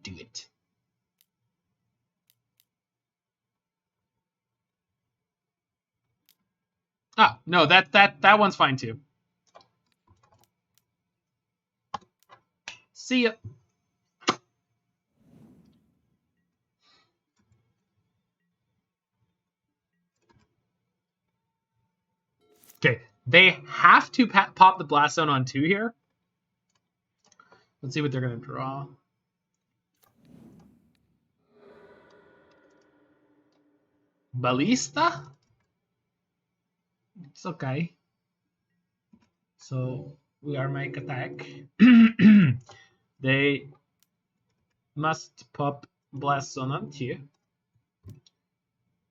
Do it. Ah, no, that one's fine too. See ya. Okay, they have to pop the Blast Zone on 2 here. Let's see what they're going to draw. Ballista? It's okay. So we are make attack. They must pop Blast Zone on 2.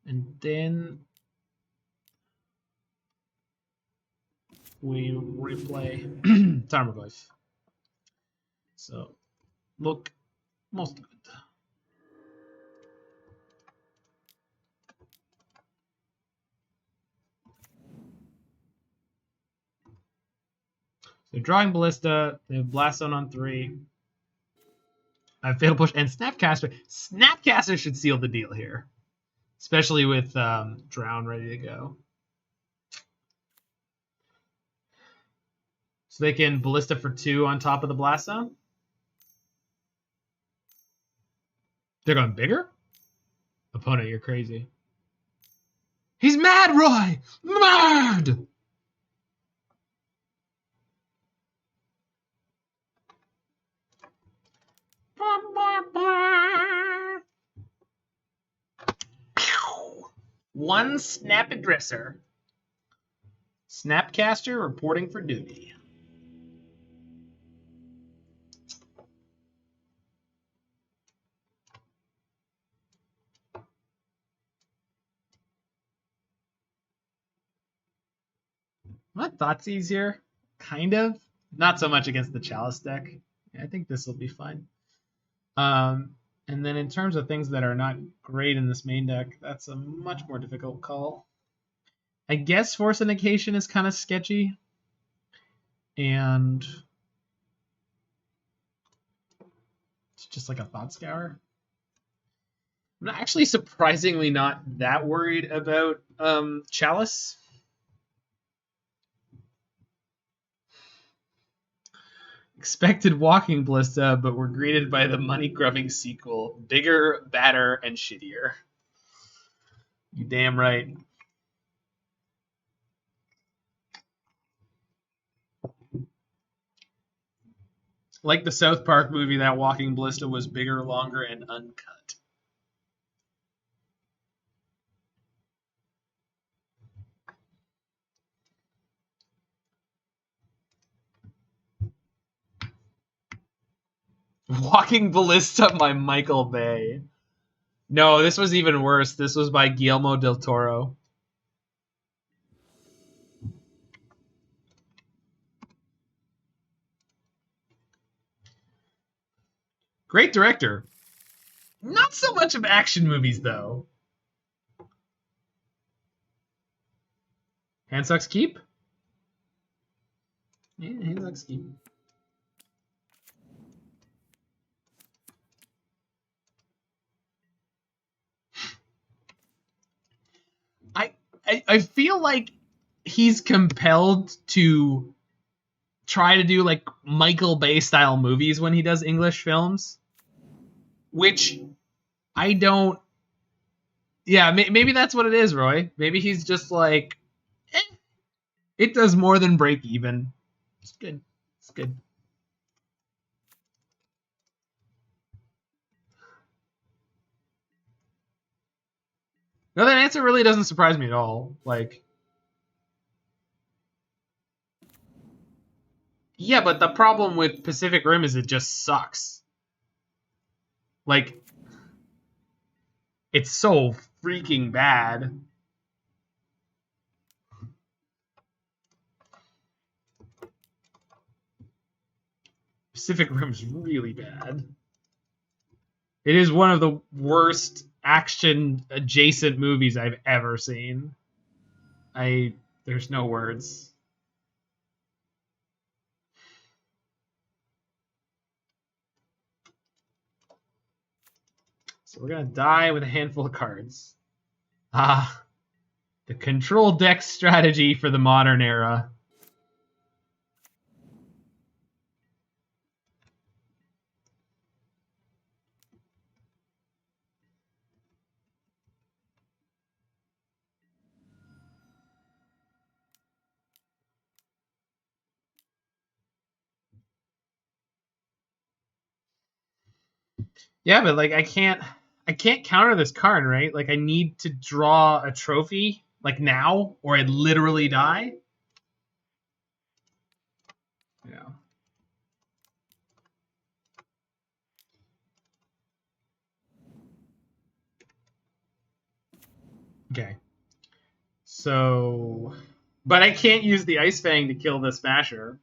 And then we replay Tarmogoyf. So look most good. So drawing Ballista, they have Blast Zone on 3. I have Fatal Push and Snapcaster. Snapcaster should seal the deal here, especially with Drown ready to go. So they can Ballista for 2 on top of the Blast Zone. They're going bigger? Opponent, you're crazy. He's mad, Roy! Mad! One Snap Dresser. Snapcaster reporting for duty. What Thoughtseize here? Kind of. Not so much against the Chalice deck. I think this will be fine. And then in terms of things that are not great in this main deck, that's a much more difficult call. I guess Force of Negation is kind of sketchy. And it's just like a Thought Scour. I'm actually surprisingly not that worried about Chalice. Expected Walking Ballista, but were greeted by the money-grubbing sequel. Bigger, badder, and shittier. You damn right. Like the South Park movie, that Walking Ballista was bigger, longer, and uncut. Walking Ballista by Michael Bay. No, this was even worse. This was by Guillermo del Toro. Great director. Not so much of action movies, though. Hand sucks keep? Yeah, hand sucks keep. I feel like he's compelled to try to do like Michael Bay style movies when he does English films, which I don't. Yeah, maybe that's what it is, Roy. Maybe he's just like, it does more than break even. It's good. It's good. No, that answer really doesn't surprise me at all. Like, yeah, but the problem with Pacific Rim is it just sucks. Like, it's so freaking bad. Pacific Rim is really bad. It is one of the worst action adjacent movies I've ever seen. There's no words. So we're gonna die with a handful of cards. Ah, the control deck strategy for the modern era. Yeah, but like I can't counter this card, right? Like I need to draw a trophy like now, or I'd literally die. Yeah. Okay. So, but I can't use the Ice-Fang to kill the Smasher.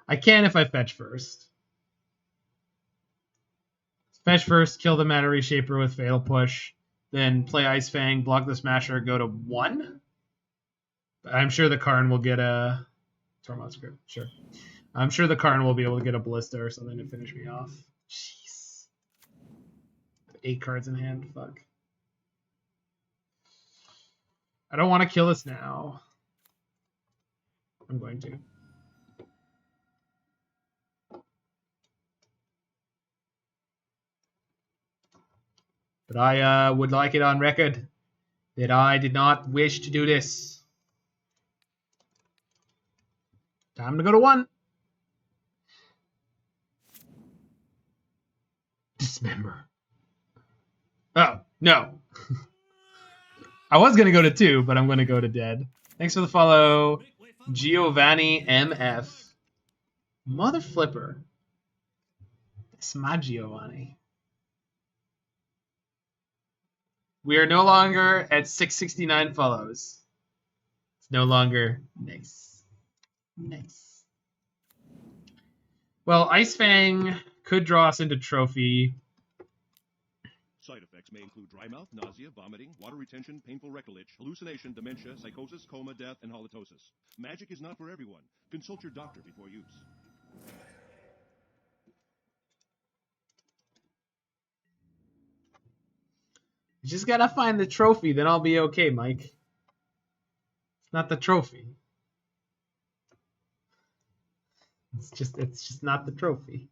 I can if I fetch first. Fetch first, kill the Mana Reshaper with Fatal Push, then play Ice-Fang, block the Smasher, go to 1. I'm sure the Karn will get a Tormod Script. Sure. I'm sure the Karn will be able to get a Ballista or something to finish me off. Jeez. 8 cards in hand. Fuck. I don't want to kill this now. I'm going to. But I would like it on record that I did not wish to do this. Time to go to 1. Dismember. Oh, no. I was going to go to 2, but I'm going to go to dead. Thanks for the follow, Giovanni MF. Mother flipper. It's my Giovanni. We are no longer at 669 follows. It's no longer nice. Nice. Well, Ice-Fang could draw us into trophy. Side effects may include dry mouth, nausea, vomiting, water retention, painful rectal-itch, hallucination, dementia, psychosis, coma, death, and halitosis. Magic is not for everyone. Consult your doctor before use. You just gotta find the trophy, then I'll be okay, Mike. It's not the trophy. It's just not the trophy.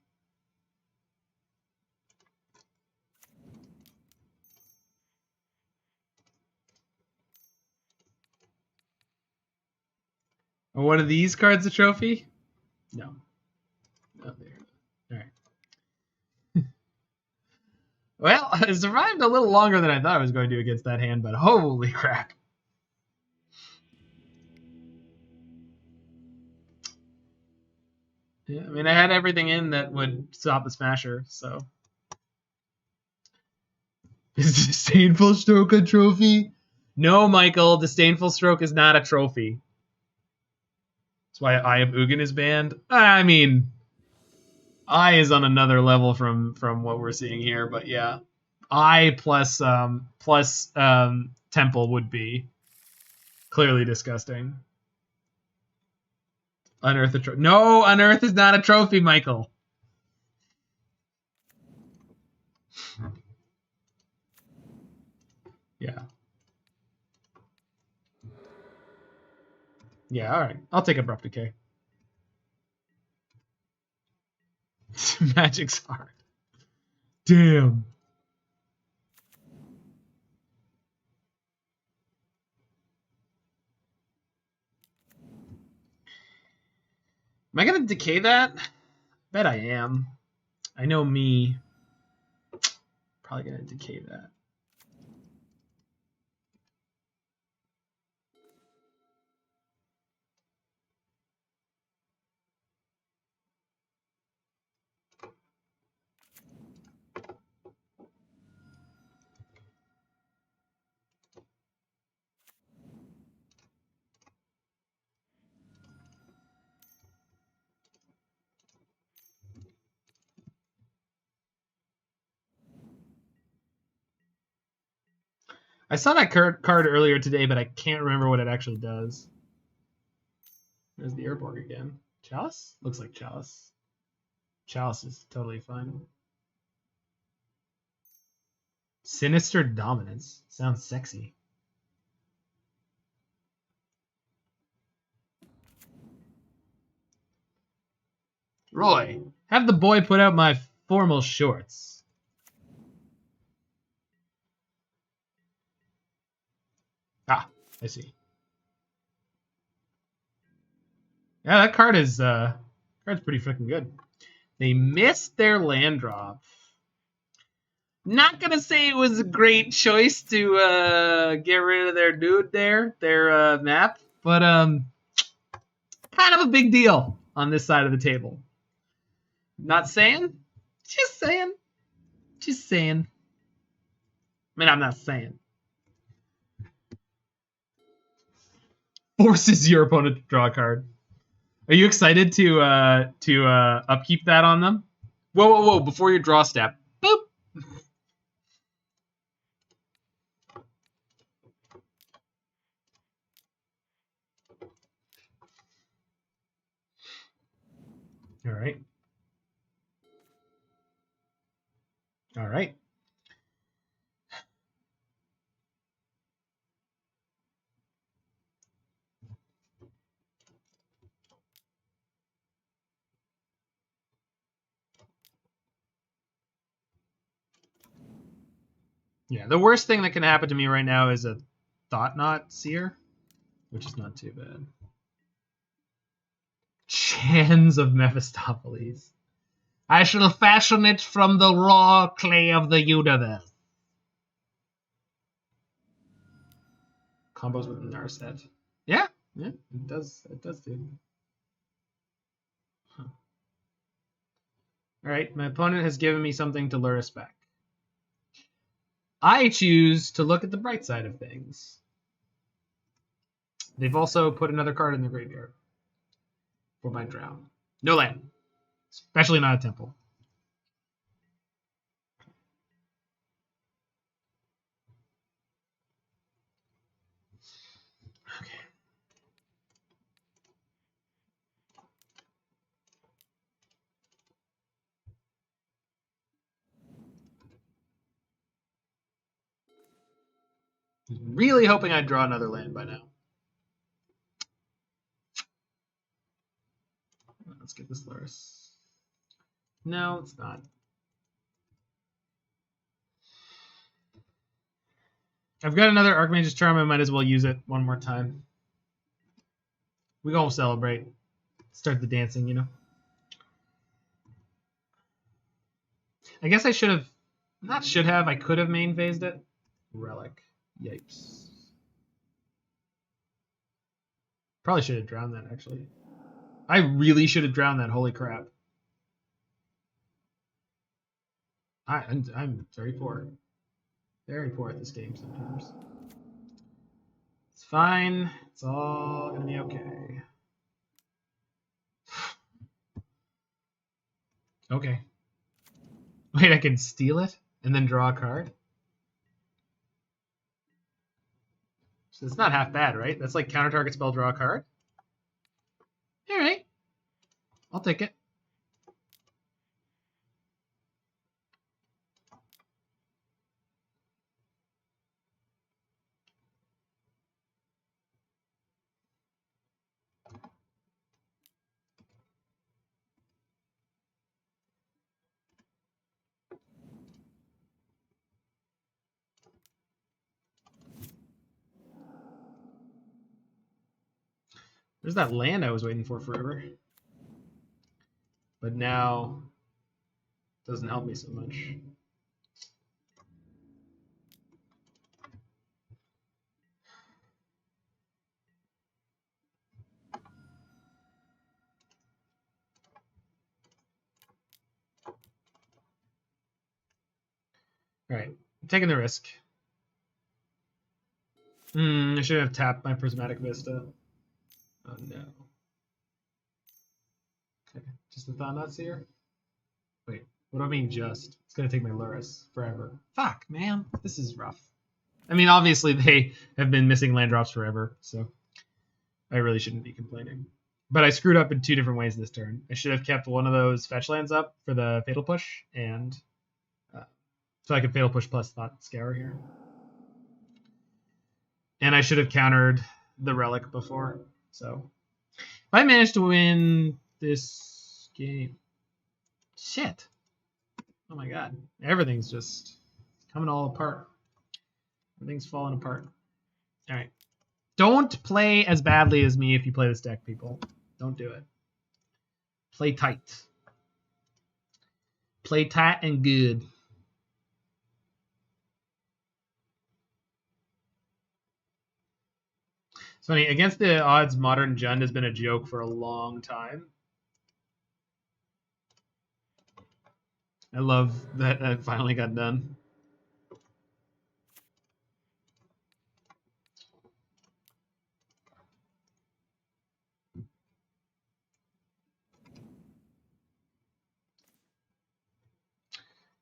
Are one of these cards a trophy? No. No, there. All right. Well, I survived a little longer than I thought I was going to against that hand, but holy crap. Yeah, I mean, I had everything in that would stop the Smasher, so. Is Disdainful Stroke a trophy? No, Michael, Disdainful Stroke is not a trophy. That's why Eye of Ugin is banned. I mean, Eye is on another level from what we're seeing here, but yeah. Eye plus Temple would be clearly disgusting. Unearth a trophy. No, Unearth is not a trophy, Michael. Yeah. Yeah, alright. I'll take Abrupt Decay. Magic's hard. Damn. Am I gonna decay that? Bet I am. I know me. Probably gonna decay that. I saw that card earlier today, but I can't remember what it actually does. There's the Airborg again. Chalice? Looks like Chalice. Chalice is totally fine. Sinister Dominance. Sounds sexy. Roy, have the boy put out my formal shorts. Ah, I see. Yeah, that card is card's pretty freaking good. They missed their land drop. Not gonna say it was a great choice to get rid of their dude there, their map, but kind of a big deal on this side of the table. Not saying, just saying, just saying. I mean, I'm not saying. Forces your opponent to draw a card. Are you excited to upkeep that on them? Whoa, whoa, whoa! Before your draw step, boop. All right. All right. Yeah, the worst thing that can happen to me right now is a Thought Knot Seer, which is not too bad. Chans of Mephistopheles. I shall fashion it from the raw clay of the universe. Combos with Narset. Yeah, it does do. Huh. All right, my opponent has given me something to lure us back. I choose to look at the bright side of things. They've also put another card in the graveyard for my drown. No land, especially not a temple. Okay. Really hoping I'd draw another land by now. Let's get this Lurrus. No, it's not. I've got another Archmage's Charm. I might as well use it one more time. We gonna celebrate. Start the dancing, you know. I guess I should have, not should have, I could have main phased it. Relic. Yipes. Probably should have drowned that, actually. I really should have drowned that, holy crap. I'm very poor. Very poor at this game sometimes. It's fine. It's all gonna be okay. Okay. Wait, I can steal it and then draw a card? So it's not half bad, right? That's like counter target spell, draw a card. All right. I'll take it. There's that land I was waiting for forever. But now it doesn't help me so much. All right, I'm taking the risk. I should have tapped my Prismatic Vista. Oh no. Okay, just the Thought Knot Seer? Wait, what do I mean just? It's gonna take my Lurrus forever. Fuck, man, this is rough. I mean, obviously they have been missing land drops forever, so I really shouldn't be complaining. But I screwed up in two different ways this turn. I should have kept one of those fetch lands up for the Fatal Push, and so I could Fatal Push plus Thought Scour here. And I should have countered the Relic before. So if I manage to win this game, shit. Oh my god, everything's just coming all apart. Everything's falling apart. All right, don't play as badly as me if you play this deck, people. Don't do it. Play tight. Play tight and good. It's funny, against the odds, Modern Jund has been a joke for a long time. I love that it finally got done.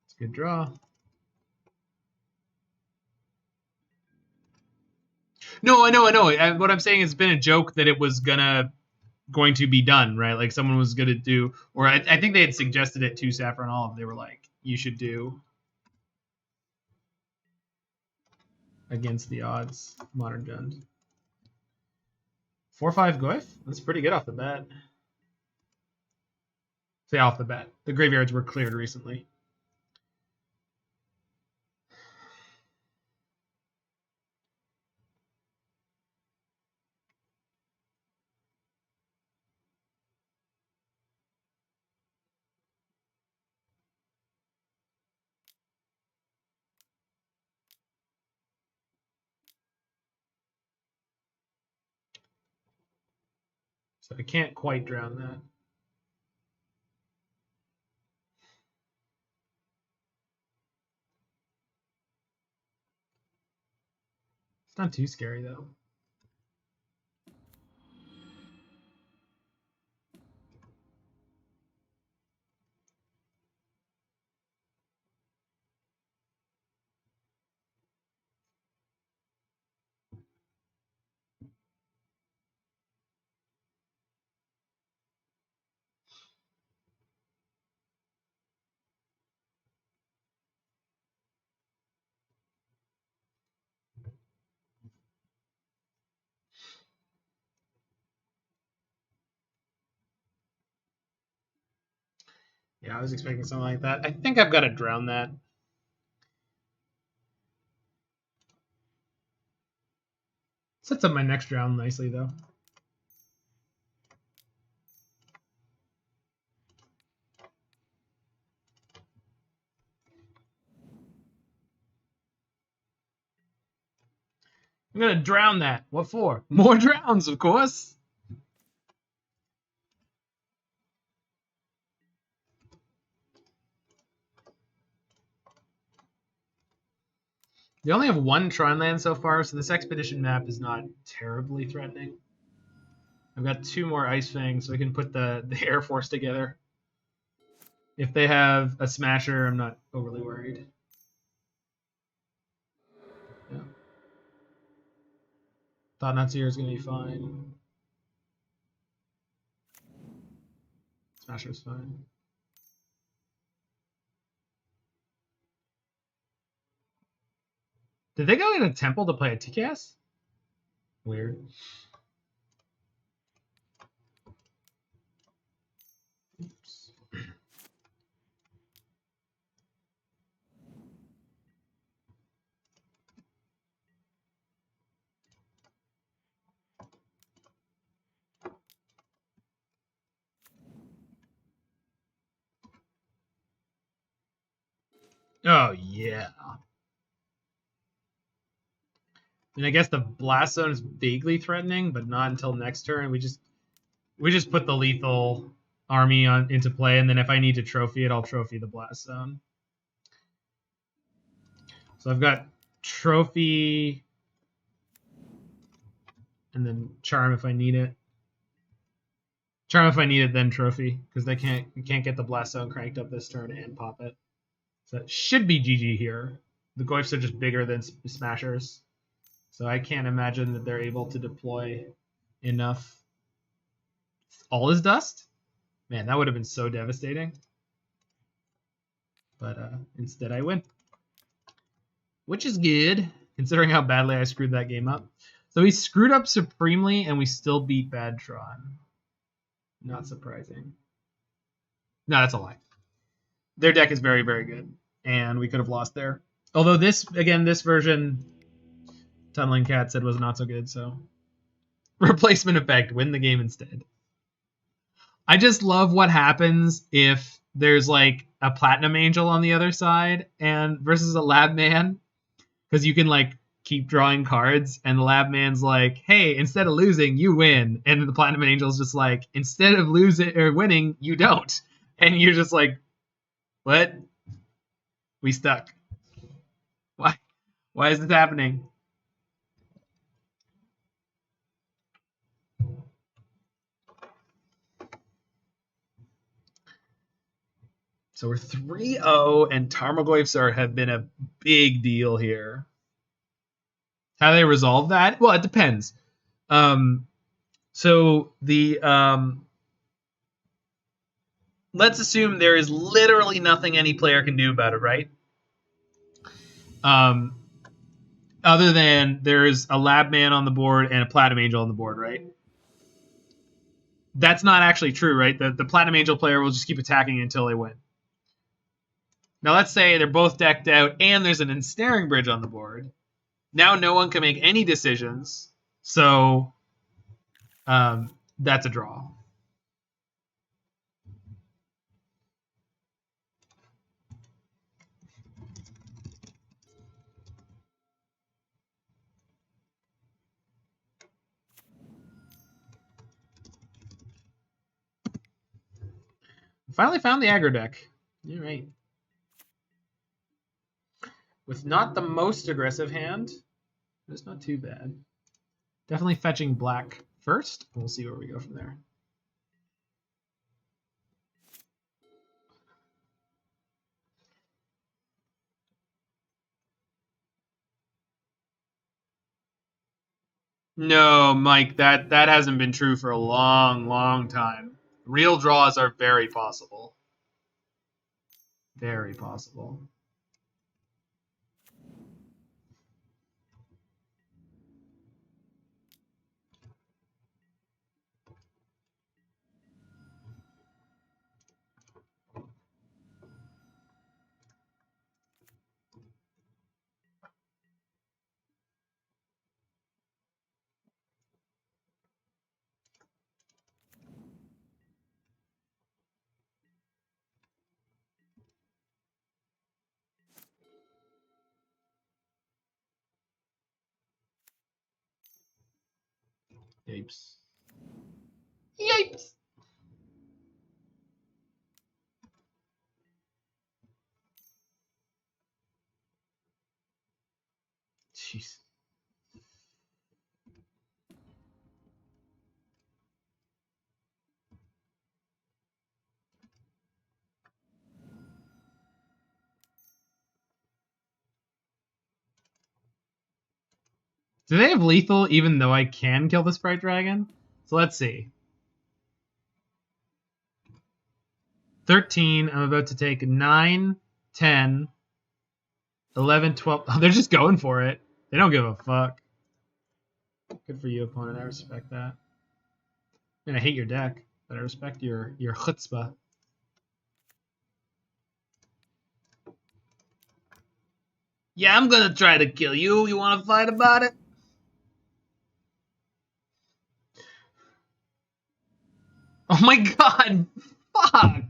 It's a good draw. No, I know. What I'm saying is it's been a joke that it was going to be done, right? Like someone was going to do, or I think they had suggested it to Saffron Olive. They were like, you should do against the odds, Modern Jund. 4/5 Goyf? That's pretty good off the bat. Say off the bat. The graveyards were cleared recently. So I can't quite drown that. It's not too scary, though. Yeah, I was expecting something like that. I think I've got to drown that. Sets up my next drown nicely, though. I'm going to drown that. What for? More drowns, of course. They only have one Shrine land so far, so this expedition map is not terribly threatening. I've got 2 more Ice-Fang, so I can put the Air Force together. If they have a Smasher, I'm not overly worried. Yeah. Thought Natsuir is going to be fine. Smasher's fine. Did they go in a temple to play a TKS? Weird. Oops. Oh, yeah. And I guess the Blast Zone is vaguely threatening, but not until next turn. We just put the lethal army into play, and then if I need to trophy it, I'll trophy the Blast Zone. So I've got trophy, and then charm if I need it. Charm if I need it, then trophy, because you can't get the Blast Zone cranked up this turn and pop it. So it should be GG here. The Goyfs are just bigger than Smashers, so I can't imagine that they're able to deploy enough. All is dust? Man, that would have been so devastating. But instead I win. Which is good, considering how badly I screwed that game up. So we screwed up supremely, and we still beat Badtron. Not surprising. No, that's a lie. Their deck is very, very good, and we could have lost there. Although this version, Tunneling Cat said was not so good, so... Replacement effect, win the game instead. I just love what happens if there's like a Platinum Angel on the other side and versus a Lab Man, because you can like keep drawing cards, and the Lab Man's like, hey, instead of losing, you win, and the Platinum Angel's just like, instead of losing or winning, you don't, and you're just like, what? We stuck. Why is this happening? So we're 3-0, and Tarmogoyfs have been a big deal here. How they resolve that? Well, it depends. So the let's assume there is literally nothing any player can do about it, right? Other than there's a Lab Man on the board and a Platinum Angel on the board, right? That's not actually true, right? The Platinum Angel player will just keep attacking until they win. Now let's say they're both decked out and there's an Ensnaring Bridge on the board. Now no one can make any decisions, so that's a draw. Finally found the aggro deck. All right. With not the most aggressive hand, but it's not too bad. Definitely fetching black first. We'll see where we go from there. No, Mike, that hasn't been true for a long, long time. Real draws are very possible. Very possible. Yipes. Yipes! Jeez. Do they have lethal even though I can kill the Sprite Dragon? So let's see. 13, I'm about to take 9, 10, 11, 12. Oh, they're just going for it. They don't give a fuck. Good for you, opponent. I respect that. I mean, I hate your deck, but I respect your chutzpah. Yeah, I'm gonna try to kill you. You wanna fight about it? Oh my god! Fuck!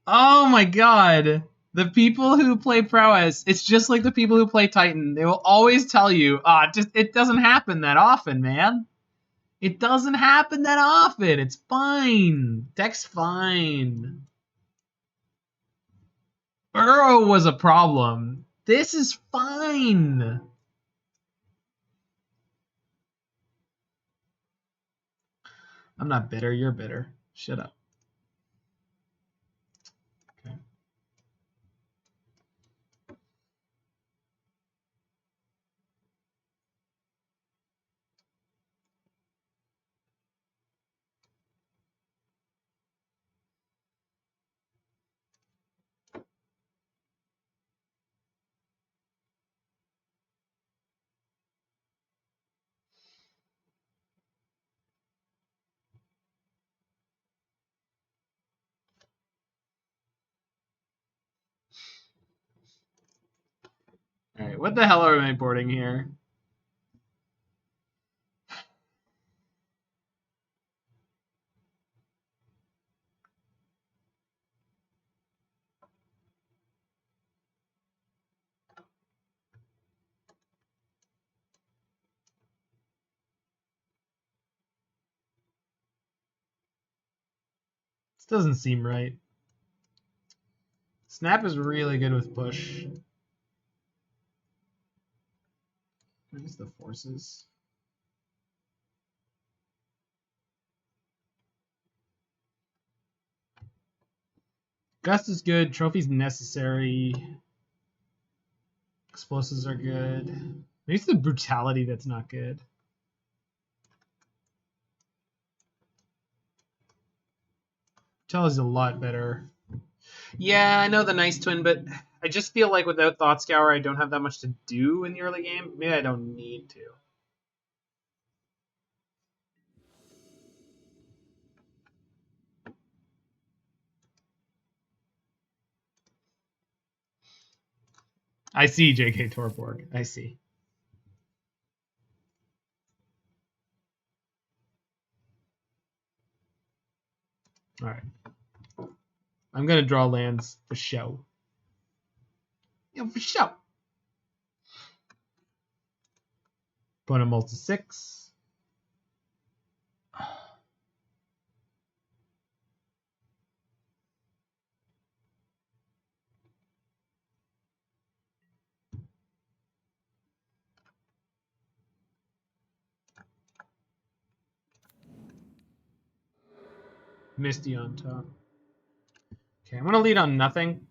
Oh my god! The people who play Prowess, it's just like the people who play Titan. They will always tell you, it doesn't happen that often, man. It doesn't happen that often. It's fine. Deck's fine. Burrow was a problem. This is fine. I'm not bitter. You're bitter. Shut up. Okay. All right. What the hell are we importing here? This doesn't seem right. Snap is really good with push. Where's the forces? Gust is good. Trophy's necessary. Explosives are good. Maybe it's the brutality that's not good. Brutality's a lot better. Yeah, I know the nice twin, but I just feel like without Thought Scour, I don't have that much to do in the early game. Maybe I don't need to. I see, J.K. Torborg. I see. All right. I'm going to draw lands for show. Yeah, for show. Put a multi 6. Misty on top. Okay, I'm going to lead on nothing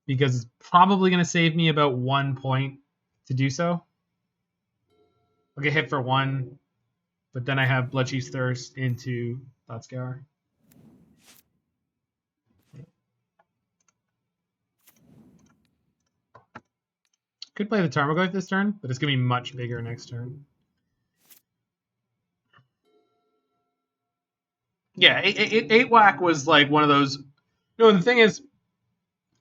because it's probably going to save me about 1 point to do so. I'll get hit for 1, but then I have Bloodchief's Thirst into Thought Scour. Could play the Tarmogoyf this turn, but it's going to be much bigger next turn. Yeah, 8 whack was like one of those. No, the thing is,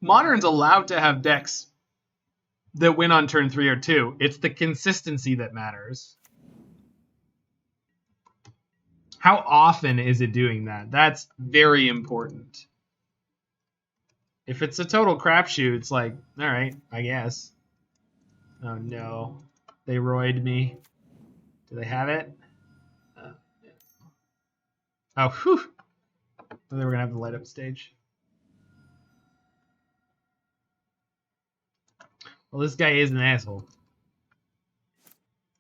Modern's allowed to have decks that win on turn 3 or 2. It's the consistency that matters. How often is it doing that? That's very important. If it's a total crapshoot, it's like, all right, I guess. Oh no, they roid me. Do they have it? Oh, whew. I thought they were gonna have the light up stage. Well, this guy is an asshole.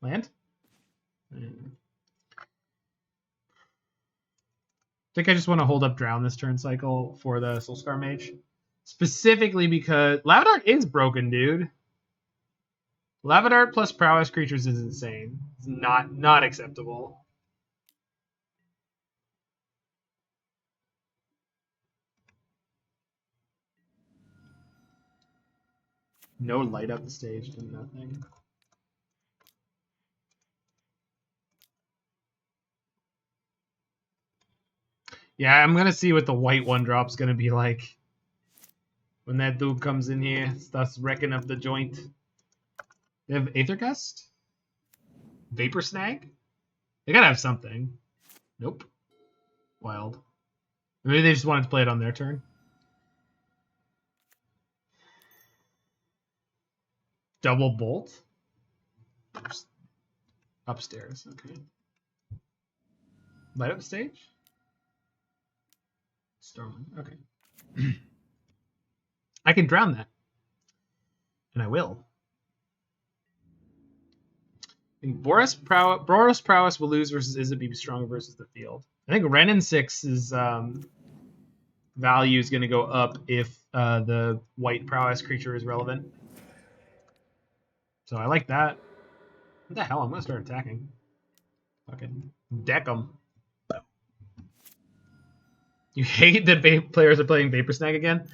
Land? I think I just want to hold up Drown this turn cycle for the Soulscar Mage. Specifically because Lavadart is broken, dude. Lavadart plus prowess creatures is insane. It's not acceptable. No light up the stage and nothing. Yeah, I'm gonna see what the white 1-drop's gonna be like when that dude comes in here, starts wrecking up the joint. They have Aether Gust? Vapor Snag? They gotta have something. Nope. Wild. Maybe they just wanted to play it on their turn. Double Bolt? Upstairs, okay. Light up stage? Stormwind, okay. I can drown that. And I will. And Boros Prowess will lose versus Izzet be stronger versus the field. I think Renin 6's value is going to go up if the white Prowess creature is relevant. So I like that. What the hell? I'm going to start attacking. Fucking deck them. You hate that players are playing Vapor Snag again?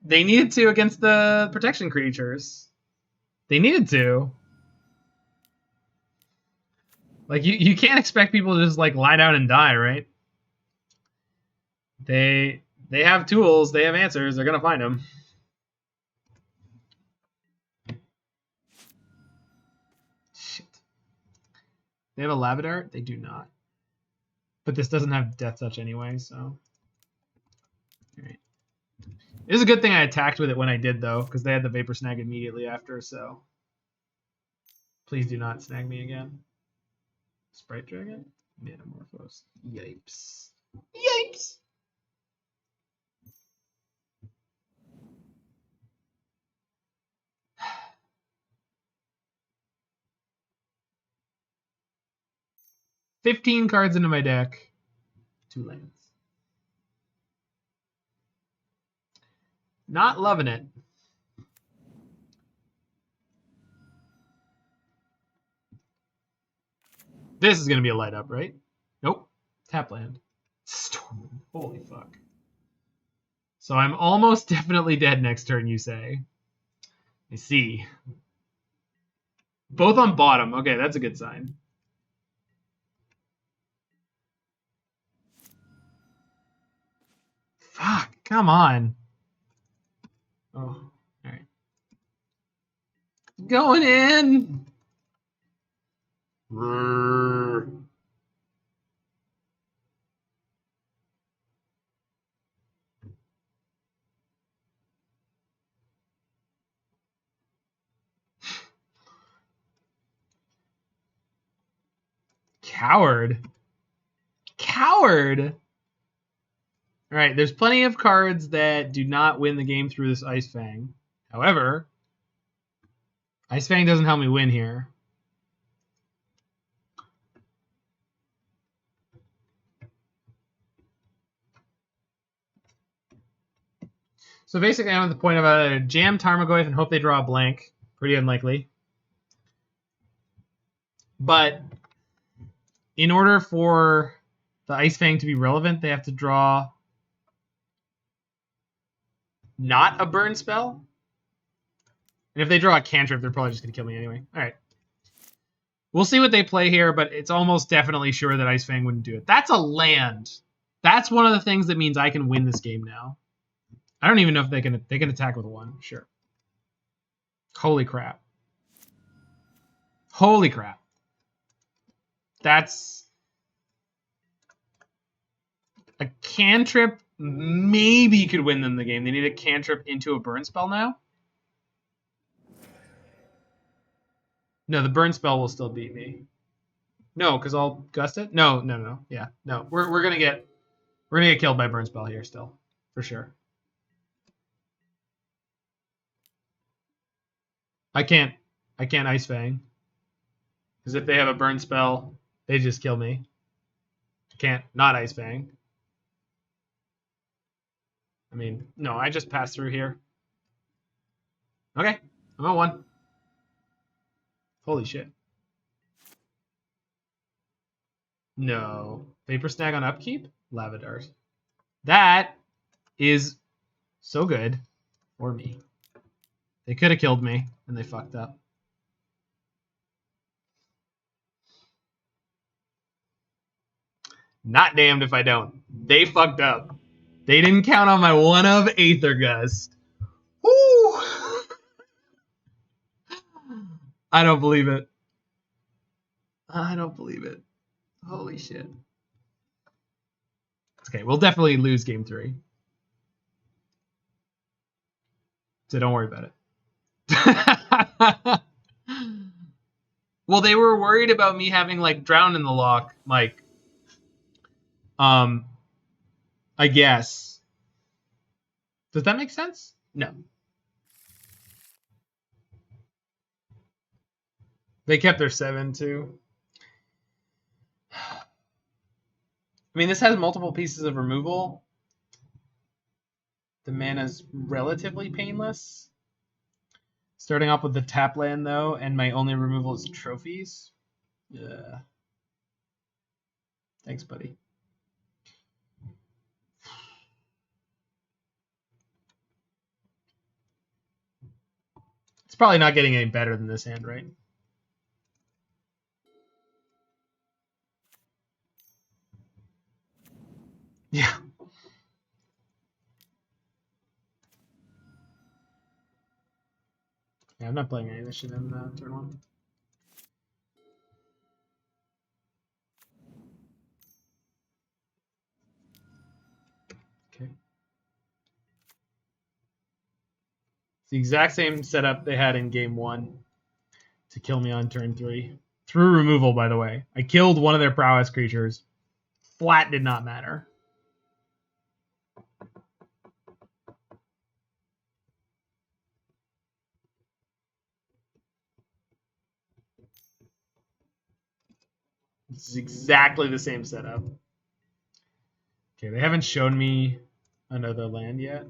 They needed to against the protection creatures. They needed to. Like, you can't expect people to just, like, lie down and die, right? They have tools. They have answers. They're going to find them. Shit. They have a Lavadart? They do not. But this doesn't have Death Touch anyway, so... Alright. It was a good thing I attacked with it when I did, though, because they had the Vapor Snag immediately after, so... Please do not snag me again. Sprite Dragon? Metamorphose. Yipes. Yikes! $15 cards into my deck. 2 lands. Not loving it. This is going to be a light up, right? Nope. Tap land. Storm. Holy fuck. So I'm almost definitely dead next turn, you say. I see. Both on bottom. Okay, that's a good sign. Fuck, come on. Oh, alright. Going in! Coward. Coward! Alright, there's plenty of cards that do not win the game through this Ice-Fang. However, Ice-Fang doesn't help me win here. So basically, I'm at the point of a jam Tarmogoyf and hope they draw a blank. Pretty unlikely. But in order for the Ice-Fang to be relevant, they have to draw not a burn spell. And if they draw a cantrip, they're probably just going to kill me anyway. All right. We'll see what they play here, but it's almost definitely sure that Ice-Fang wouldn't do it. That's a land. That's one of the things that means I can win this game now. I don't even know if they can attack with a 1. Sure. Holy crap. Holy crap. That's a cantrip. Maybe could win them the game. They need a cantrip into a burn spell now. No, the burn spell will still beat me. No, because I'll gust it. No. Yeah, no. We're gonna get killed by burn spell here still, for sure. I can't Ice-Fang. Because if they have a burn spell, they just kill me. I can't not Ice-Fang. I mean, no, I just passed through here. Okay, I'm on 1. Holy shit. No. Vapor Snag on upkeep? Lava Dart. That is so good for me. They could have killed me, and they fucked up. Not damned if I don't. They fucked up. They didn't count on my 1 of Aether Gust. Woo! I don't believe it. I don't believe it. Holy shit. Okay, we'll definitely lose game 3. So don't worry about it. Well, they were worried about me having like drowned in the Loch, like I guess. Does that make sense? No. They kept their 7 too. I mean, this has multiple pieces of removal. The mana's relatively painless. Starting off with the tap land, though, and my only removal is trophies. Yeah. Thanks, buddy. It's probably not getting any better than this hand, right? Yeah. Yeah, I'm not playing any of this shit in turn 1. Okay. It's the exact same setup they had in game 1 to kill me on turn 3. Through removal, by the way. I killed one of their prowess creatures. Flat did not matter. It's exactly the same setup. Okay, they haven't shown me another land yet.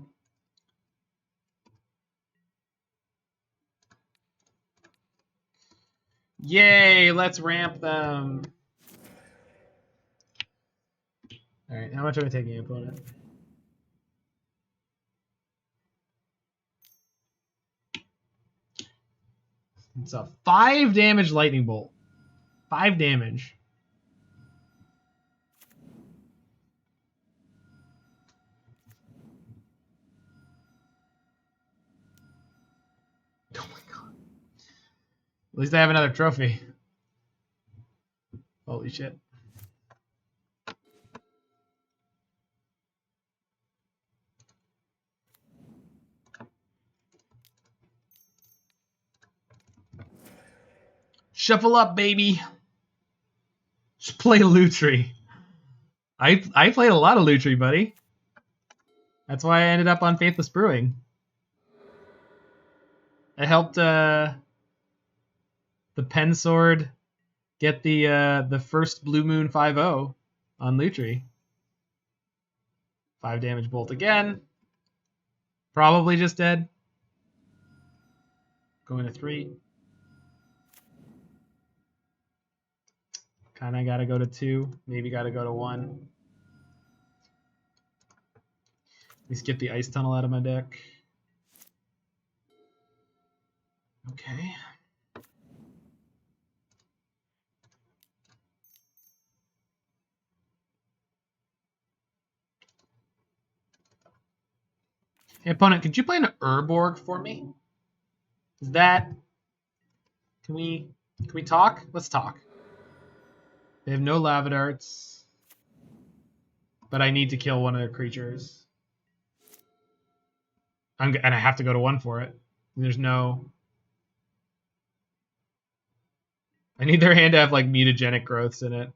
Yay, let's ramp them. All right, how much am I taking, opponent? It's a 5 damage lightning bolt. 5 damage. Oh my god. At least I have another trophy. Holy shit. Shuffle up, baby. Just play Lutri. I played a lot of Lutri, buddy. That's why I ended up on Faithless Brewing. I helped the Pen Sword get the first Blue Moon 5-0 on Lutri. 5 damage bolt again. Probably just dead. Going to 3. Kinda gotta go to 2. Maybe gotta go to 1. At least get the Ice Tunnel out of my deck. Okay. Hey, opponent, could you play an Urborg for me? Is that... Can we talk? Let's talk. They have no Lava Darts. But I need to kill one of their creatures. And I have to go to 1 for it. There's no... I need their hand to have, like, mutagenic growths in it.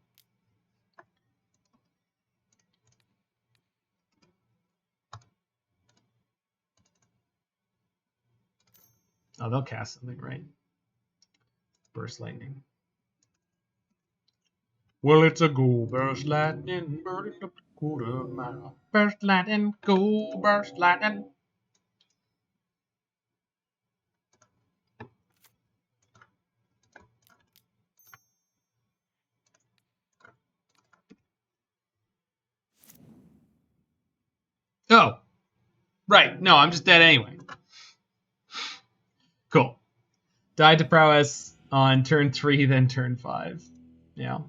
Oh, they'll cast something, right? Burst Lightning. Well, it's a go burst lightning, burning up the quarter mile. Burst lightning, go burst lightning. Oh, right. No, I'm just dead anyway. Cool. Died to prowess on turn 3, then turn 5. Yeah.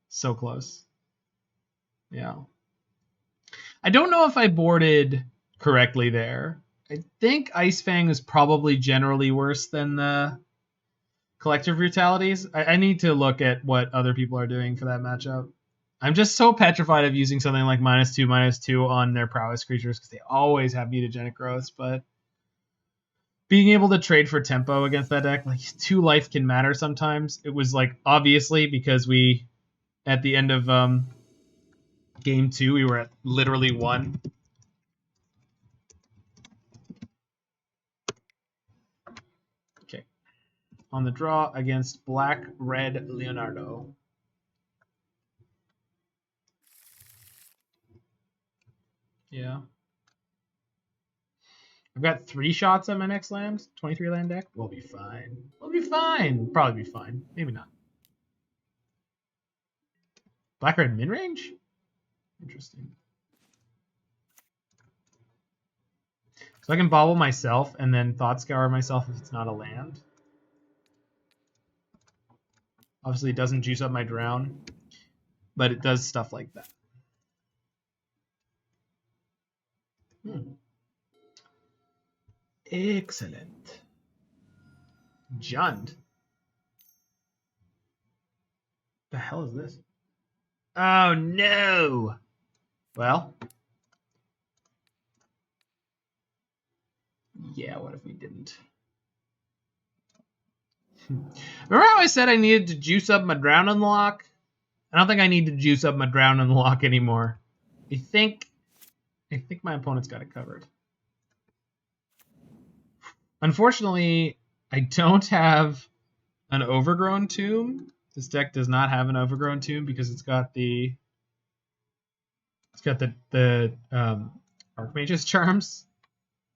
So close. Yeah. I don't know if I boarded correctly there. I think Ice-Fang is probably generally worse than the Collective Brutalities. I need to look at what other people are doing for that matchup. I'm just so petrified of using something like -2/-2 on their prowess creatures because they always have mutagenic growths, but being able to trade for tempo against that deck, like 2 life can matter sometimes. It was like obviously because we at the end of game 2 we were at literally 1. Okay. On the draw against Black-Red Leonardo. Yeah. I've got 3 shots on my next lands. 23 land deck. We'll be fine. We'll be fine. Probably be fine. Maybe not. Black-Red mid-range? Interesting. So I can Bauble myself and then Thought Scour myself if it's not a land. Obviously it doesn't juice up my Drown, but it does stuff like that. Excellent. Jund. The hell is this? Oh no! Well. Yeah, what if we didn't? Remember how I said I needed to juice up my Drown on the Loch? I don't think I need to juice up my Drown on the Loch anymore. I think my opponent's got it covered. Unfortunately, I don't have An Overgrown Tomb? This deck does not have an Overgrown Tomb because it's got the Archmage's Charms.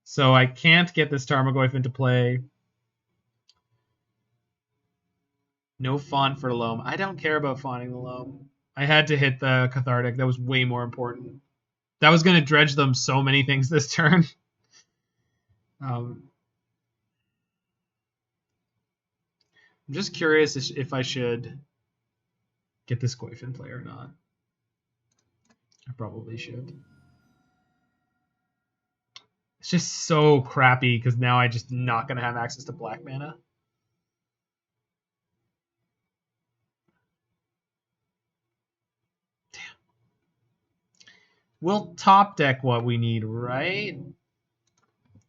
So I can't get this Tarmogoyf into play. No fawn for Loam. I don't care about fawning the Loam. I had to hit the Cathartic. That was way more important. That was going to dredge them so many things this turn. I'm just curious if I should get this Goyf in play or not. I probably should. It's just so crappy because now I just not going to have access to black mana. Damn. We'll top deck what we need, right?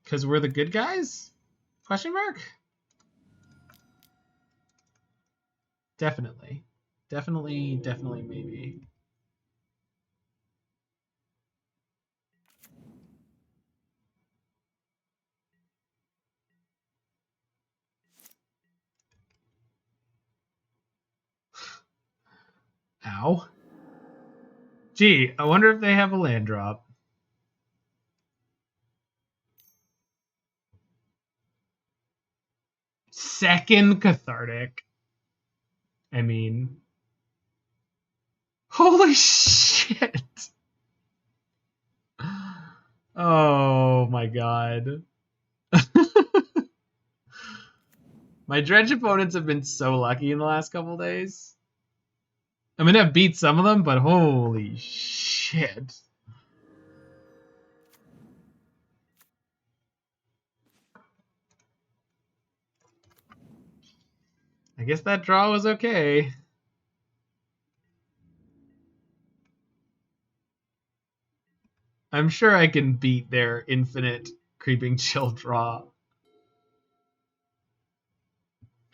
Because we're the good guys? Question mark? Definitely. Definitely, maybe. Ow. Gee, I wonder if they have a land drop. Second Cathartic. I mean... Holy shit! Oh my god. My dredge opponents have been so lucky in the last couple days. I mean, I've beat some of them, but holy shit. I guess that draw was okay. I'm sure I can beat their infinite Creeping Chill draw.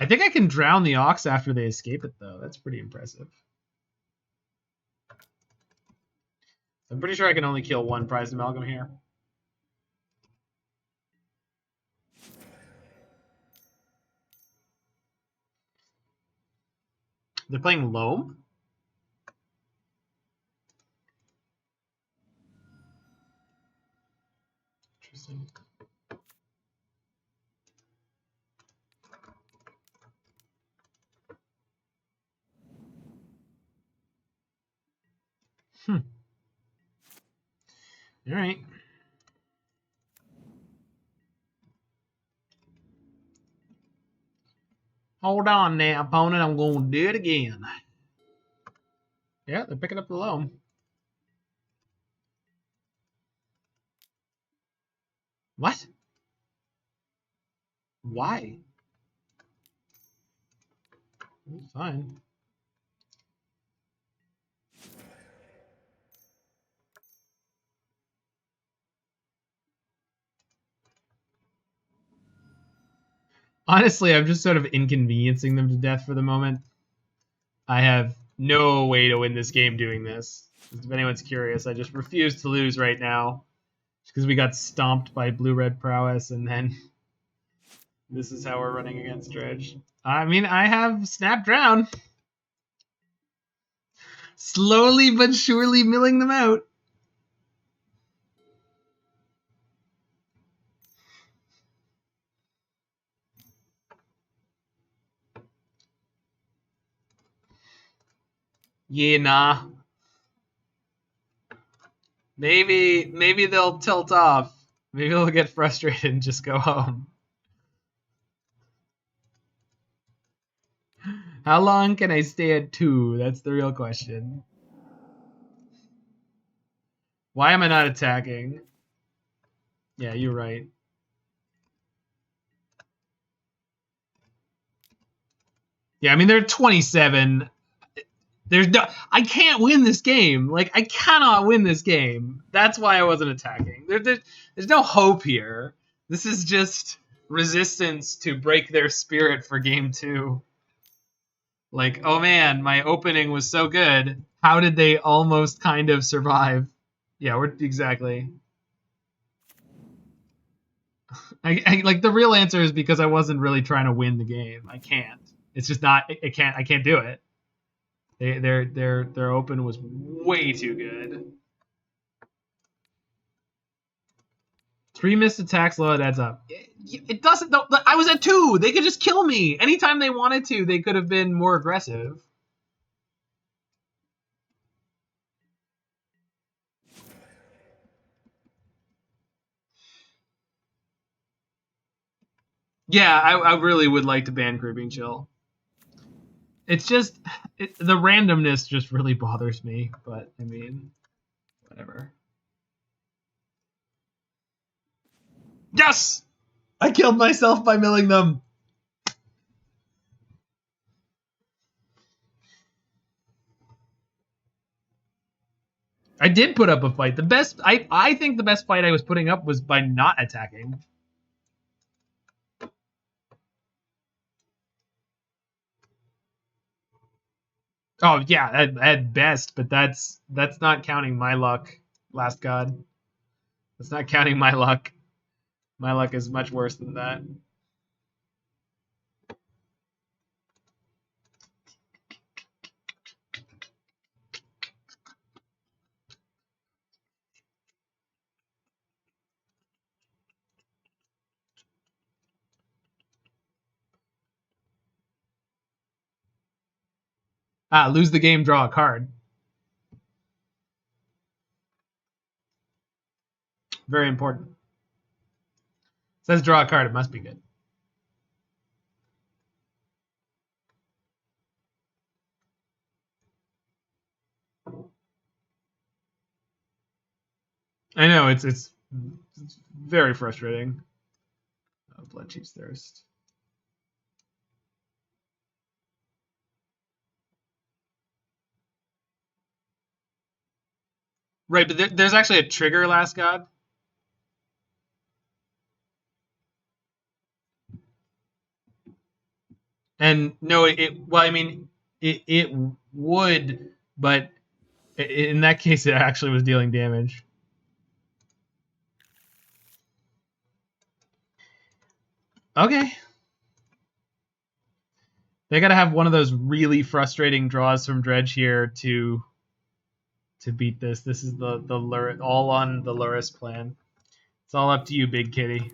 I think I can drown the Ox after they escape it, though. That's pretty impressive. I'm pretty sure I can only kill one Prized Amalgam here. They're playing Loam? Interesting. All right. Hold on now, opponent. I'm going to do it again. Yeah, they're picking up the Loam. What? Why? It's fine. Honestly, I'm just sort of inconveniencing them to death for the moment. I have no way to win this game doing this. If anyone's curious, I just refuse to lose right now. Because we got stomped by blue-red prowess, and then this is how we're running against Dredge. I mean, I have Snap Drown. Slowly but surely milling them out. Yeah, nah. Maybe they'll tilt off. Maybe they'll get frustrated and just go home. How long can I stay at 2? That's the real question. Why am I not attacking? Yeah, you're right. Yeah, I mean, they're 27. I can't win this game. Like, I cannot win this game. That's why I wasn't attacking. There's no hope here. This is just resistance to break their spirit for game 2. Like, oh man, my opening was so good. How did they almost kind of survive? Yeah, we're exactly. Like, the real answer is because I wasn't really trying to win the game. I can't. It's just not. I can't do it. Their open was way too good. 3 missed attacks, low, it adds up. It doesn't. No, I was at 2. They could just kill me anytime they wanted to. They could have been more aggressive. Yeah, I really would like to ban Creeping Chill. It's just the randomness just really bothers me. But I mean, whatever. Yes, I killed myself by milling them. I did put up a fight. The best, I think the best fight I was putting up was by not attacking. Oh yeah, at best, but that's not counting my luck, last god. That's not counting my luck. My luck is much worse than that. Lose the game, draw a card. Very important. It says draw a card, it must be good. I know, it's very frustrating. Oh, Bloodchief's Thirst. Right, but there's actually a trigger, last god. And no, well, I mean, it would, but in that case, it actually was dealing damage. Okay. They gotta have one of those really frustrating draws from Dredge here to beat this. This is the Lurrus, all on the Lurrus plan. It's all up to you, big kitty.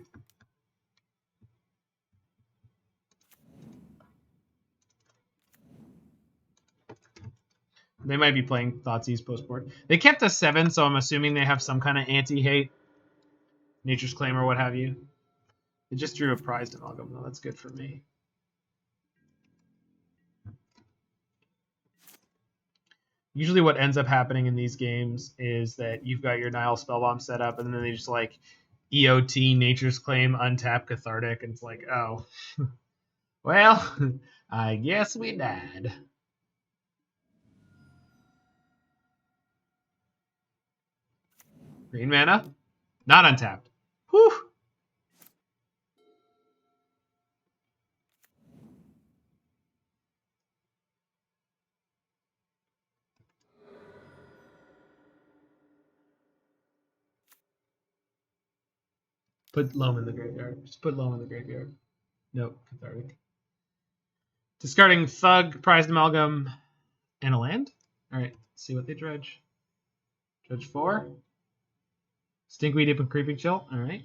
They might be playing Thoughtseize post-board. They kept a 7, so I'm assuming they have some kind of anti-hate. Nature's Claim or what have you. They just drew a prized amalgam, though. That's good for me. Usually what ends up happening in these games is that you've got your Nihil Spellbomb set up, and then they just like EOT, Nature's Claim, untap Cathartic, and it's like, oh. Well, I guess we died. Green mana? Not untapped. Whew. Put Loam in the graveyard. Just put Loam in the graveyard. Nope, Cathartic. Discarding Thug, Prized Amalgam, and a land. Alright, see what they dredge. Dredge 4. Stinkweed, Dip, and Creeping Chill. Alright.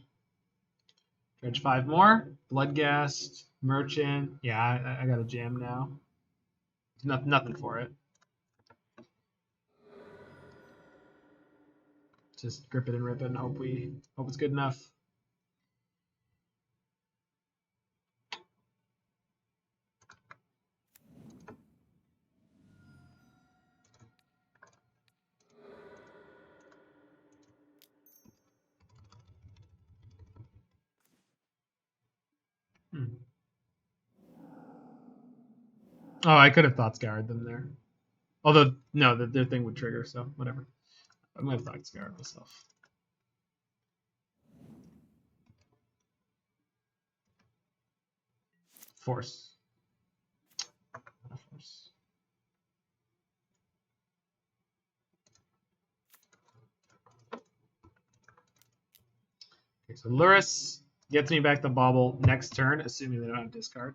Dredge 5 more. Bloodghast, Merchant. Yeah, I got a jam now. Nothing for it. Just grip it and rip it and hope it's good enough. Oh, I could have Thought Scoured them there. Although, no, their thing would trigger, so whatever. I'm going to Thought Scour myself. Force. Force. Okay, so Lurrus gets me back the Bauble next turn, assuming they don't have discard.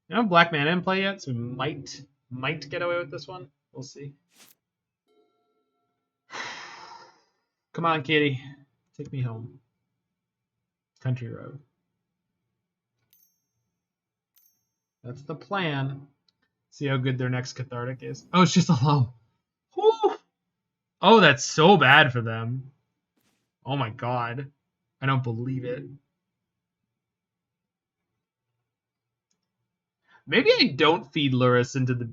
I don't have Black Mana in play yet, so we might get away with this one. We'll see. Come on, kitty. Take me home. Country road. That's the plan. See how good their next Cathartic is. Oh, it's just a low. Whew. Oh, that's so bad for them. Oh my god. I don't believe it. Maybe I don't feed Lurrus into the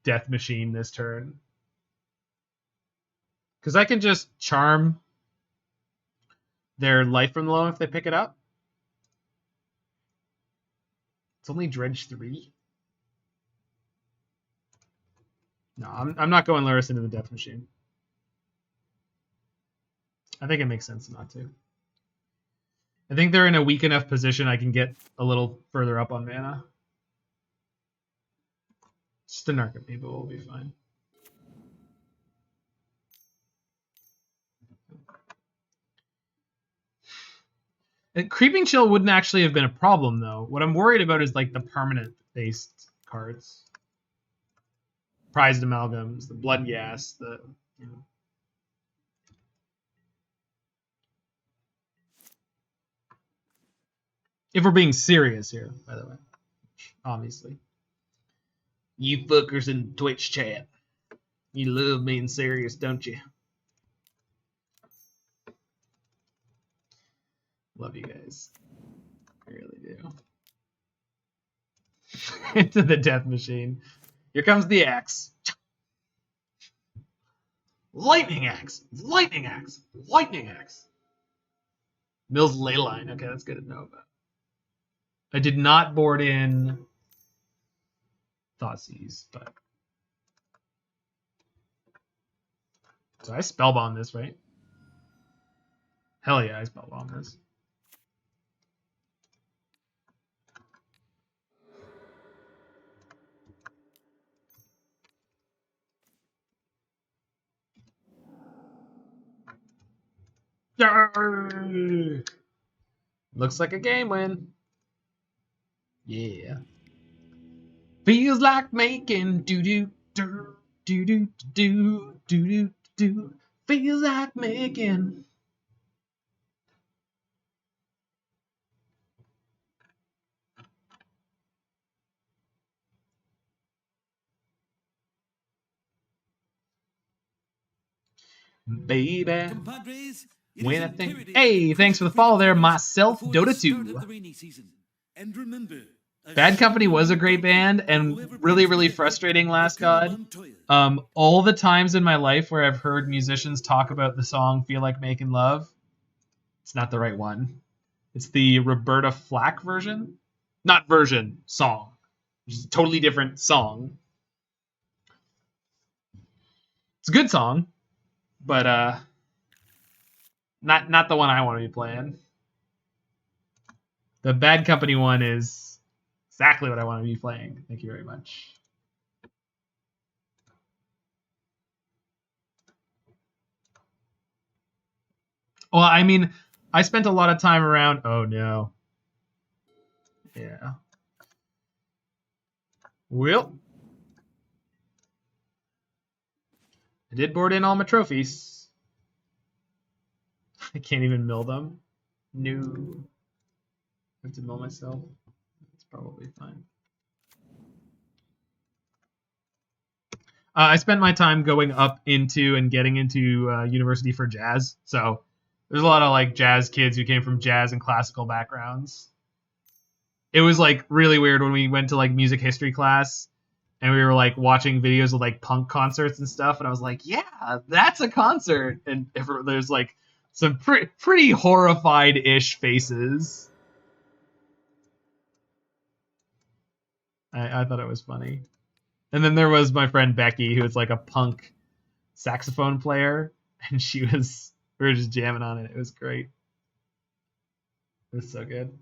Death Machine this turn. Because I can just charm their Life from the Loam if they pick it up. It's only Dredge 3. No, I'm not going Lurrus into the Death Machine. I think it makes sense not to. I think they're in a weak enough position I can get a little further up on mana. Just a narc at me, but we'll be fine. And Creeping Chill wouldn't actually have been a problem, though. What I'm worried about is like the permanent-based cards. Prized Amalgams, the Blood Gas, the... You know. If we're being serious here, by the way. Obviously. You fuckers in Twitch chat. You love being serious, don't you? Love you guys. I really do. Into the Death Machine. Here comes the axe. Lightning axe! Lightning axe! Lightning axe! Mill's Leyline. Okay, that's good to know about. I did not board in Thoughtseize, but... So I Spellbomb this, right? Hell yeah, I Spellbomb this. Yay! Looks like a game win. Yeah. Feels like making do-do, do-do, do-do, do-do, do. Feels like making. Baby. Compadres, When I think. Hey, thanks for the follow there, myself, Dota 2. And remember, Bad Company was a great band and really, really frustrating, Last God. All the times in my life where I've heard musicians talk about the song Feel Like Making Love, it's not the right one. It's the Roberta Flack version. Not version, song. Which is a totally different song. It's a good song, but not the one I want to be playing. The Bad Company one is exactly what I want to be playing. Thank you very much. Well, I mean, I spent a lot of time around... Oh, no. Yeah. Well. I did board in all my trophies. I can't even mill them. No. I have to mill myself. It's probably fine. I spent my time going up into and getting into University for Jazz. So there's a lot of like jazz kids who came from jazz and classical backgrounds. It was like really weird when we went to like music history class and we were like watching videos of like punk concerts and stuff. And I was like, yeah, that's a concert. And there's like some pretty horrified-ish faces. I thought it was funny. And then there was my friend Becky, who was like a punk saxophone player, and we were just jamming on it. It was great. It was so good.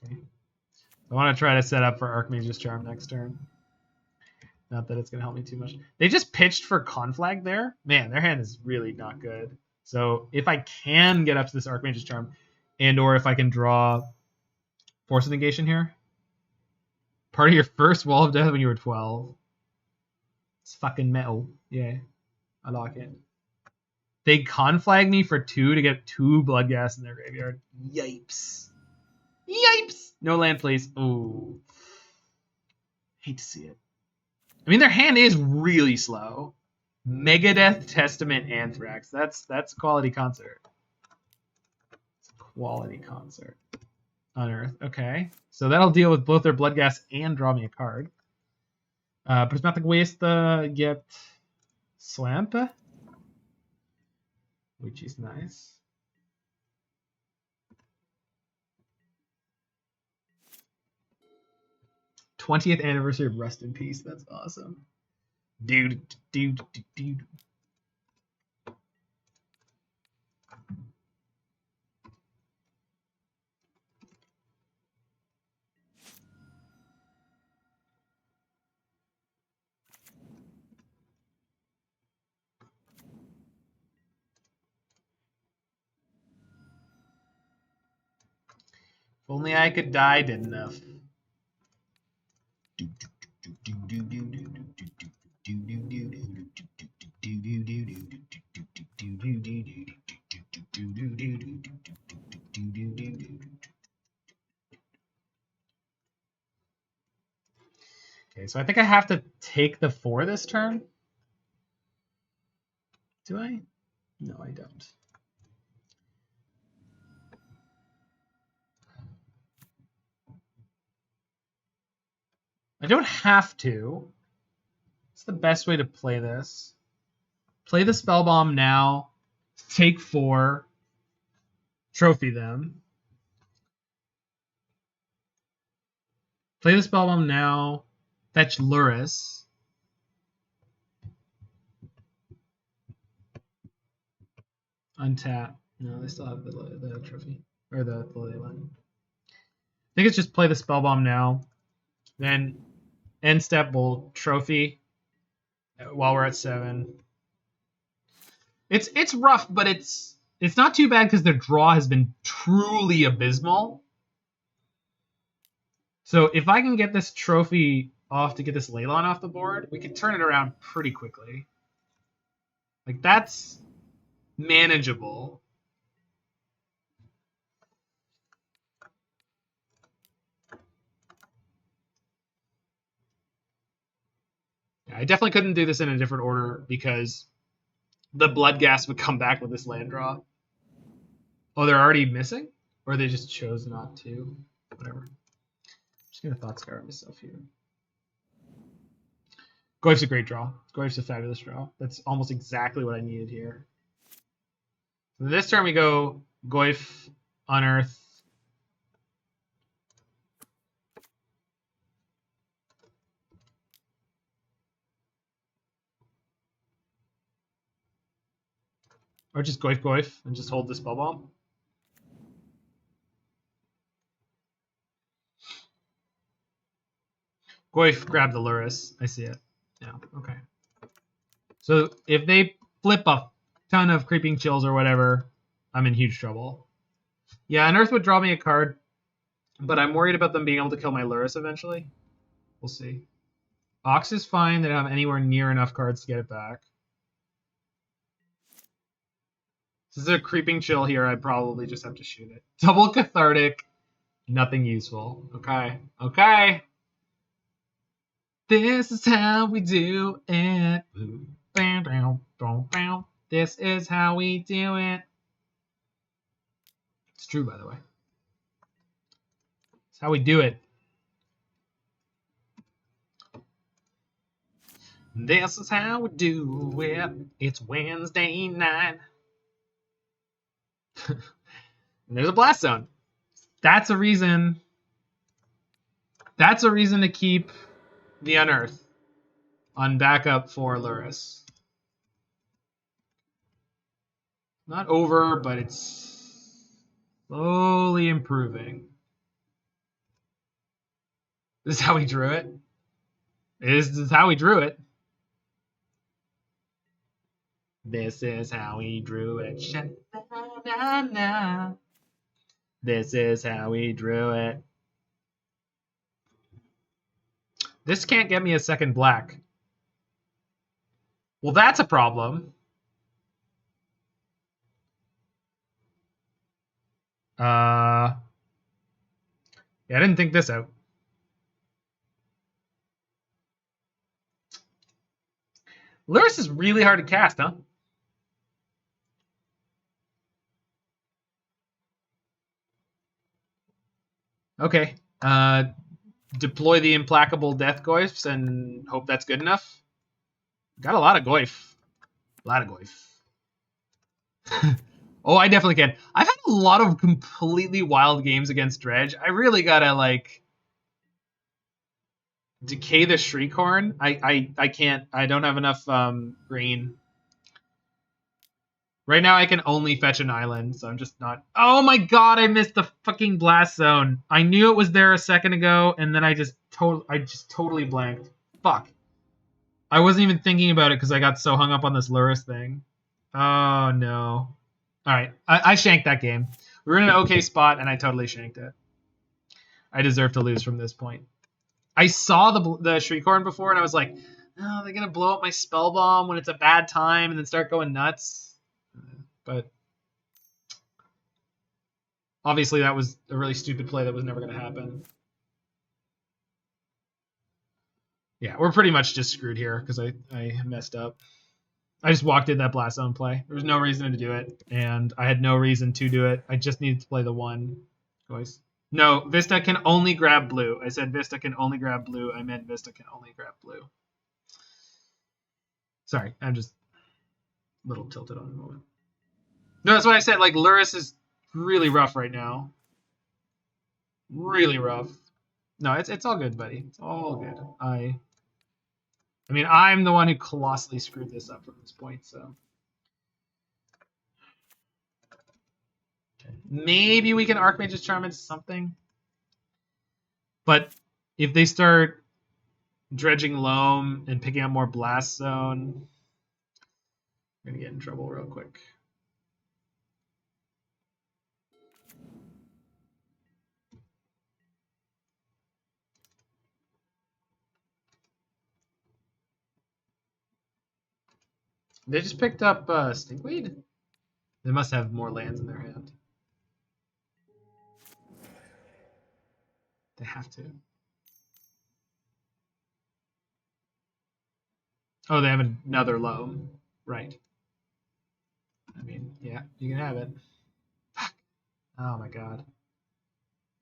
Okay. I want to try to set up for Archmage's Charm next turn. Not that it's going to help me too much. They just pitched for Conflag there. Man, their hand is really not good. So if I can get up to this Archmage's Charm, and or if I can draw Force of Negation here, Part of your first wall of death when you were 12. It's fucking metal. Yeah, I like it. They conflag me for 2 to get 2 Bloodghast in their graveyard. Yipes. Yipes! No land, please. Ooh. Hate to see it. I mean, their hand is really slow. Megadeth, Testament, Anthrax. That's a quality concert. It's a quality concert. Unearth. Okay. So that'll deal with both their Bloodghast and draw me a card. Prismatic Vista, get Swamp, which is nice. '20th anniversary of Rust in Peace. That's awesome. Dude. If only I could die did enough. Okay, so I think I have to take the 4 this turn. Do I? No, I don't. I don't have to. It's the best way to play this. Play the Spellbomb now. Take 4. Trophy them. Play the Spellbomb now. Fetch Lurrus. Untap. No, they still have the trophy. Or the ley line. I think it's just play the Spellbomb now. Then end step will trophy while we're at 7. It's rough, but it's not too bad because their draw has been truly abysmal. So if I can get this trophy off to get this Leyline off the board, we can turn it around pretty quickly. Like, that's manageable. Yeah, I definitely couldn't do this in a different order because the Bloodghast would come back with this land draw. Oh, they're already missing? Or they just chose not to? Whatever. I'm just going to Thought Scour myself here. Goyf's a great draw. Goyf's a fabulous draw. That's almost exactly what I needed here. So this turn we go Goyf, Unearth. Or just Goyf and just hold this Spellbomb. Goyf, grab the Lurrus. I see it. Yeah, okay. So if they flip a ton of Creeping Chills or whatever, I'm in huge trouble. Yeah, Unearth would draw me a card, but I'm worried about them being able to kill my Lurrus eventually. We'll see. Ox is fine. They don't have anywhere near enough cards to get it back. This is a Creeping Chill here. I'd probably just have to shoot it. Double Cathartic. Nothing useful. Okay. Okay. This is how we do it. This is how we do it. It's true, by the way. It's how we do it. This is how we do it. It's Wednesday night. And there's a Blast Zone. That's a reason. That's a reason to keep the Unearth on backup for Lurrus. Not over, but it's slowly improving. This is how we drew it. This is how we drew it. This is how we drew it. Sha-na-na-na. This is how we drew it. This can't get me a second black. Well, that's a problem. Yeah, I didn't think this out. Lurrus is really hard to cast, huh? Okay. Deploy the implacable death goyfs and hope that's good enough. Got a lot of goyf. A lot of goyf. Oh, I definitely can. I've had a lot of completely wild games against Dredge. I really gotta like decay the Shriekhorn. I can't. I don't have enough green. Right now I can only fetch an island, so I'm just not. Oh my god, I missed the fucking blast zone. I knew it was there a second ago, and then I just totally blanked. Fuck. I wasn't even thinking about it because I got so hung up on this Lurrus thing. Oh no. Alright, I shanked that game. We were in an okay spot, and I totally shanked it. I deserve to lose from this point. I saw the Shriekhorn before, and I was like, oh, they're going to blow up my Spellbomb when it's a bad time and then start going nuts. But obviously that was a really stupid play that was never going to happen. Yeah, we're pretty much just screwed here because I messed up. I just walked in that Blast Zone play. There was no reason to do it, and I had no reason to do it. I just needed to play the one. Voice. No, Vista can only grab blue. I said Vista can only grab blue. I meant Vista can only grab blue. Sorry, I'm just a little tilted on the moment. No, that's what I said. Like, Lurrus is really rough right now. Really rough. No, it's all good, buddy. It's all good. I mean, I'm the one who colossally screwed this up from this point, so. Okay. Maybe we can Archmage's Charm into something. But if they start dredging Loam and picking up more Blast Zone, we're going to get in trouble real quick. They just picked up Stinkweed? They must have more lands in their hand. They have to. Oh, they have another Loam. Right. I mean, yeah, you can have it. Fuck. Oh my god.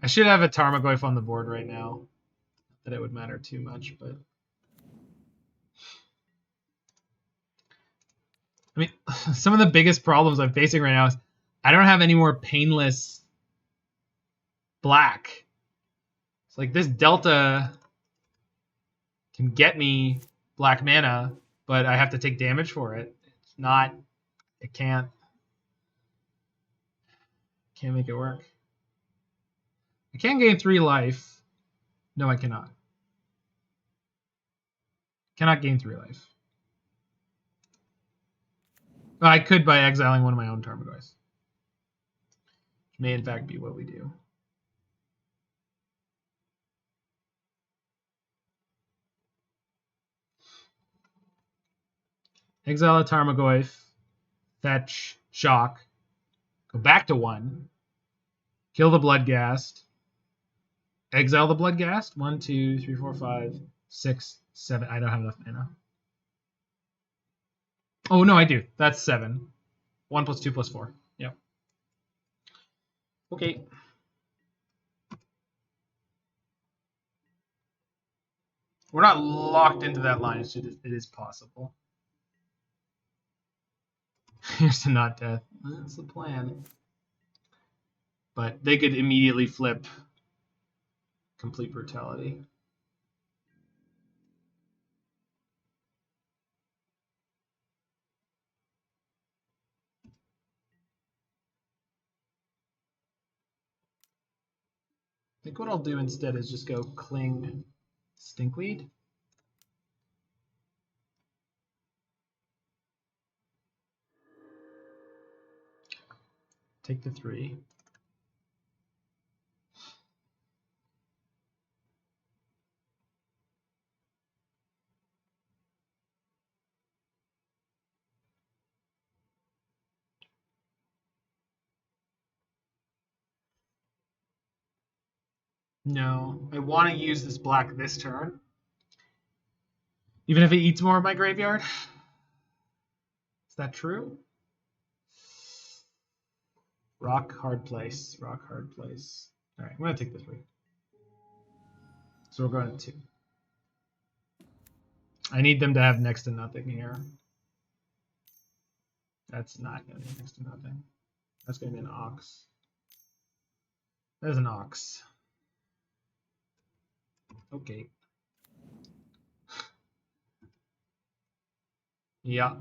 I should have a Tarmogoyf on the board right now. Not that it would matter too much, but... I mean, some of the biggest problems I'm facing right now is I don't have any more painless black. It's like this Delta can get me black mana, but I have to take damage for it. It's not... It can't make it work. I can gain 3 life. No, I cannot. Cannot gain 3 life. Well, I could by exiling one of my own Tarmogoyfs. Which may in fact be what we do. Exile a Tarmogoyf. Fetch. Shock. Go back to 1. Kill the Bloodghast. Exile the Bloodghast. 1, 2, 3, 4, 5, 6, 7. I don't have enough mana. Oh, no, I do. That's 7. 1 plus 2 plus 4. Yep. Okay. We're not locked into that line. It is possible. Here's to not death. That's the plan. But they could immediately flip complete brutality. I think what I'll do instead is just go Cling Stinkweed. Take the 3. No, I want to use this black this turn. Even if it eats more of my graveyard. Is that true? Rock, hard place. Rock, hard place. All right, I'm going to take this one. So we're going to 2. I need them to have next to nothing here. That's not going to be next to nothing. That's going to be an ox. There's an ox. Okay. Yeah.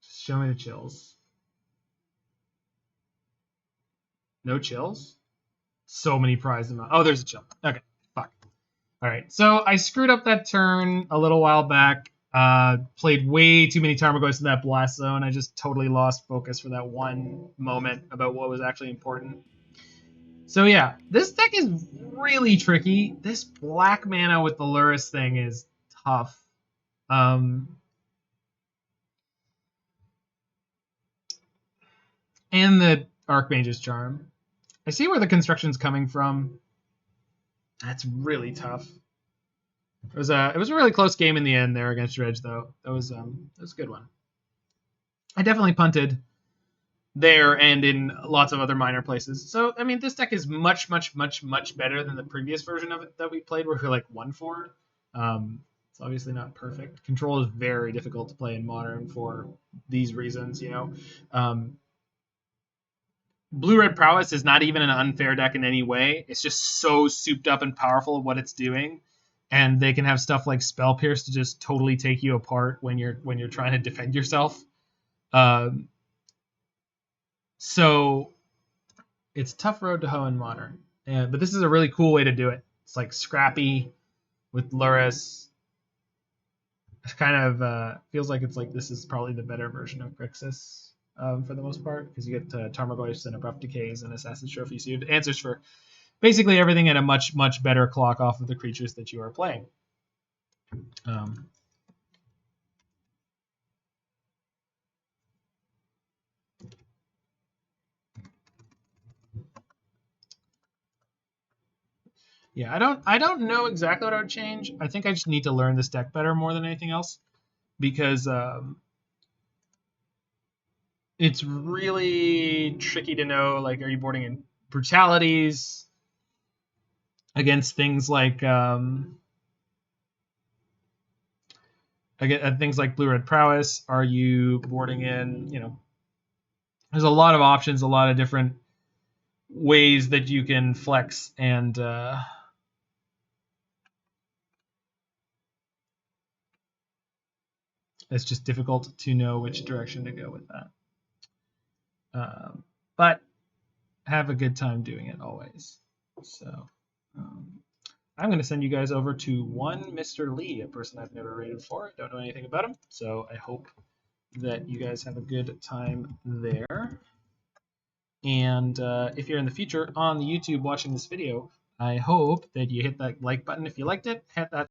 Just show me the chills. No chills? So many prizes. Oh, there's a chill. Okay, fuck. All right, so I screwed up that turn a little while back. Played way too many Tarmogoyfs in that blast zone. I just totally lost focus for that one moment about what was actually important. So yeah, this deck is really tricky. This black mana with the Lurrus thing is tough. And the Archmage's Charm. I see where the construction's coming from. That's really tough. It was a really close game in the end there against Dredge, though. That was a good one. I definitely punted there and in lots of other minor places. So I mean, this deck is much better than the previous version of it that we played, where we like 1-4. It's obviously not perfect. Control is very difficult to play in Modern for these reasons, you know. Blue-Red Prowess is not even an unfair deck in any way. It's just so souped up and powerful at what it's doing, and they can have stuff like Spell Pierce to just totally take you apart when you're trying to defend yourself. So it's a tough road to hoe in Modern, but this is a really cool way to do it. It's like scrappy with Lurrus. It kind of feels like it's like this is probably the better version of Grixis. For the most part, because you get Tarmogoyfs and Abrupt Decays and Assassin's Trophy, so you have answers for basically everything at a much better clock off of the creatures that you are playing. Yeah, I don't know exactly what I would change. I think I just need to learn this deck better more than anything else, because it's really tricky to know, like, are you boarding in brutalities against things like things like Blue-Red Prowess? Are you boarding in, you know, there's a lot of options, a lot of different ways that you can flex, and it's just difficult to know which direction to go with that. But have a good time doing it always. So I'm going to send you guys over to one Mr. Lee, a person I've never rated before. Don't know anything about him, so I hope that you guys have a good time there. And if you're in the future on the YouTube watching this video, I hope that you hit that like button if you liked it, hit that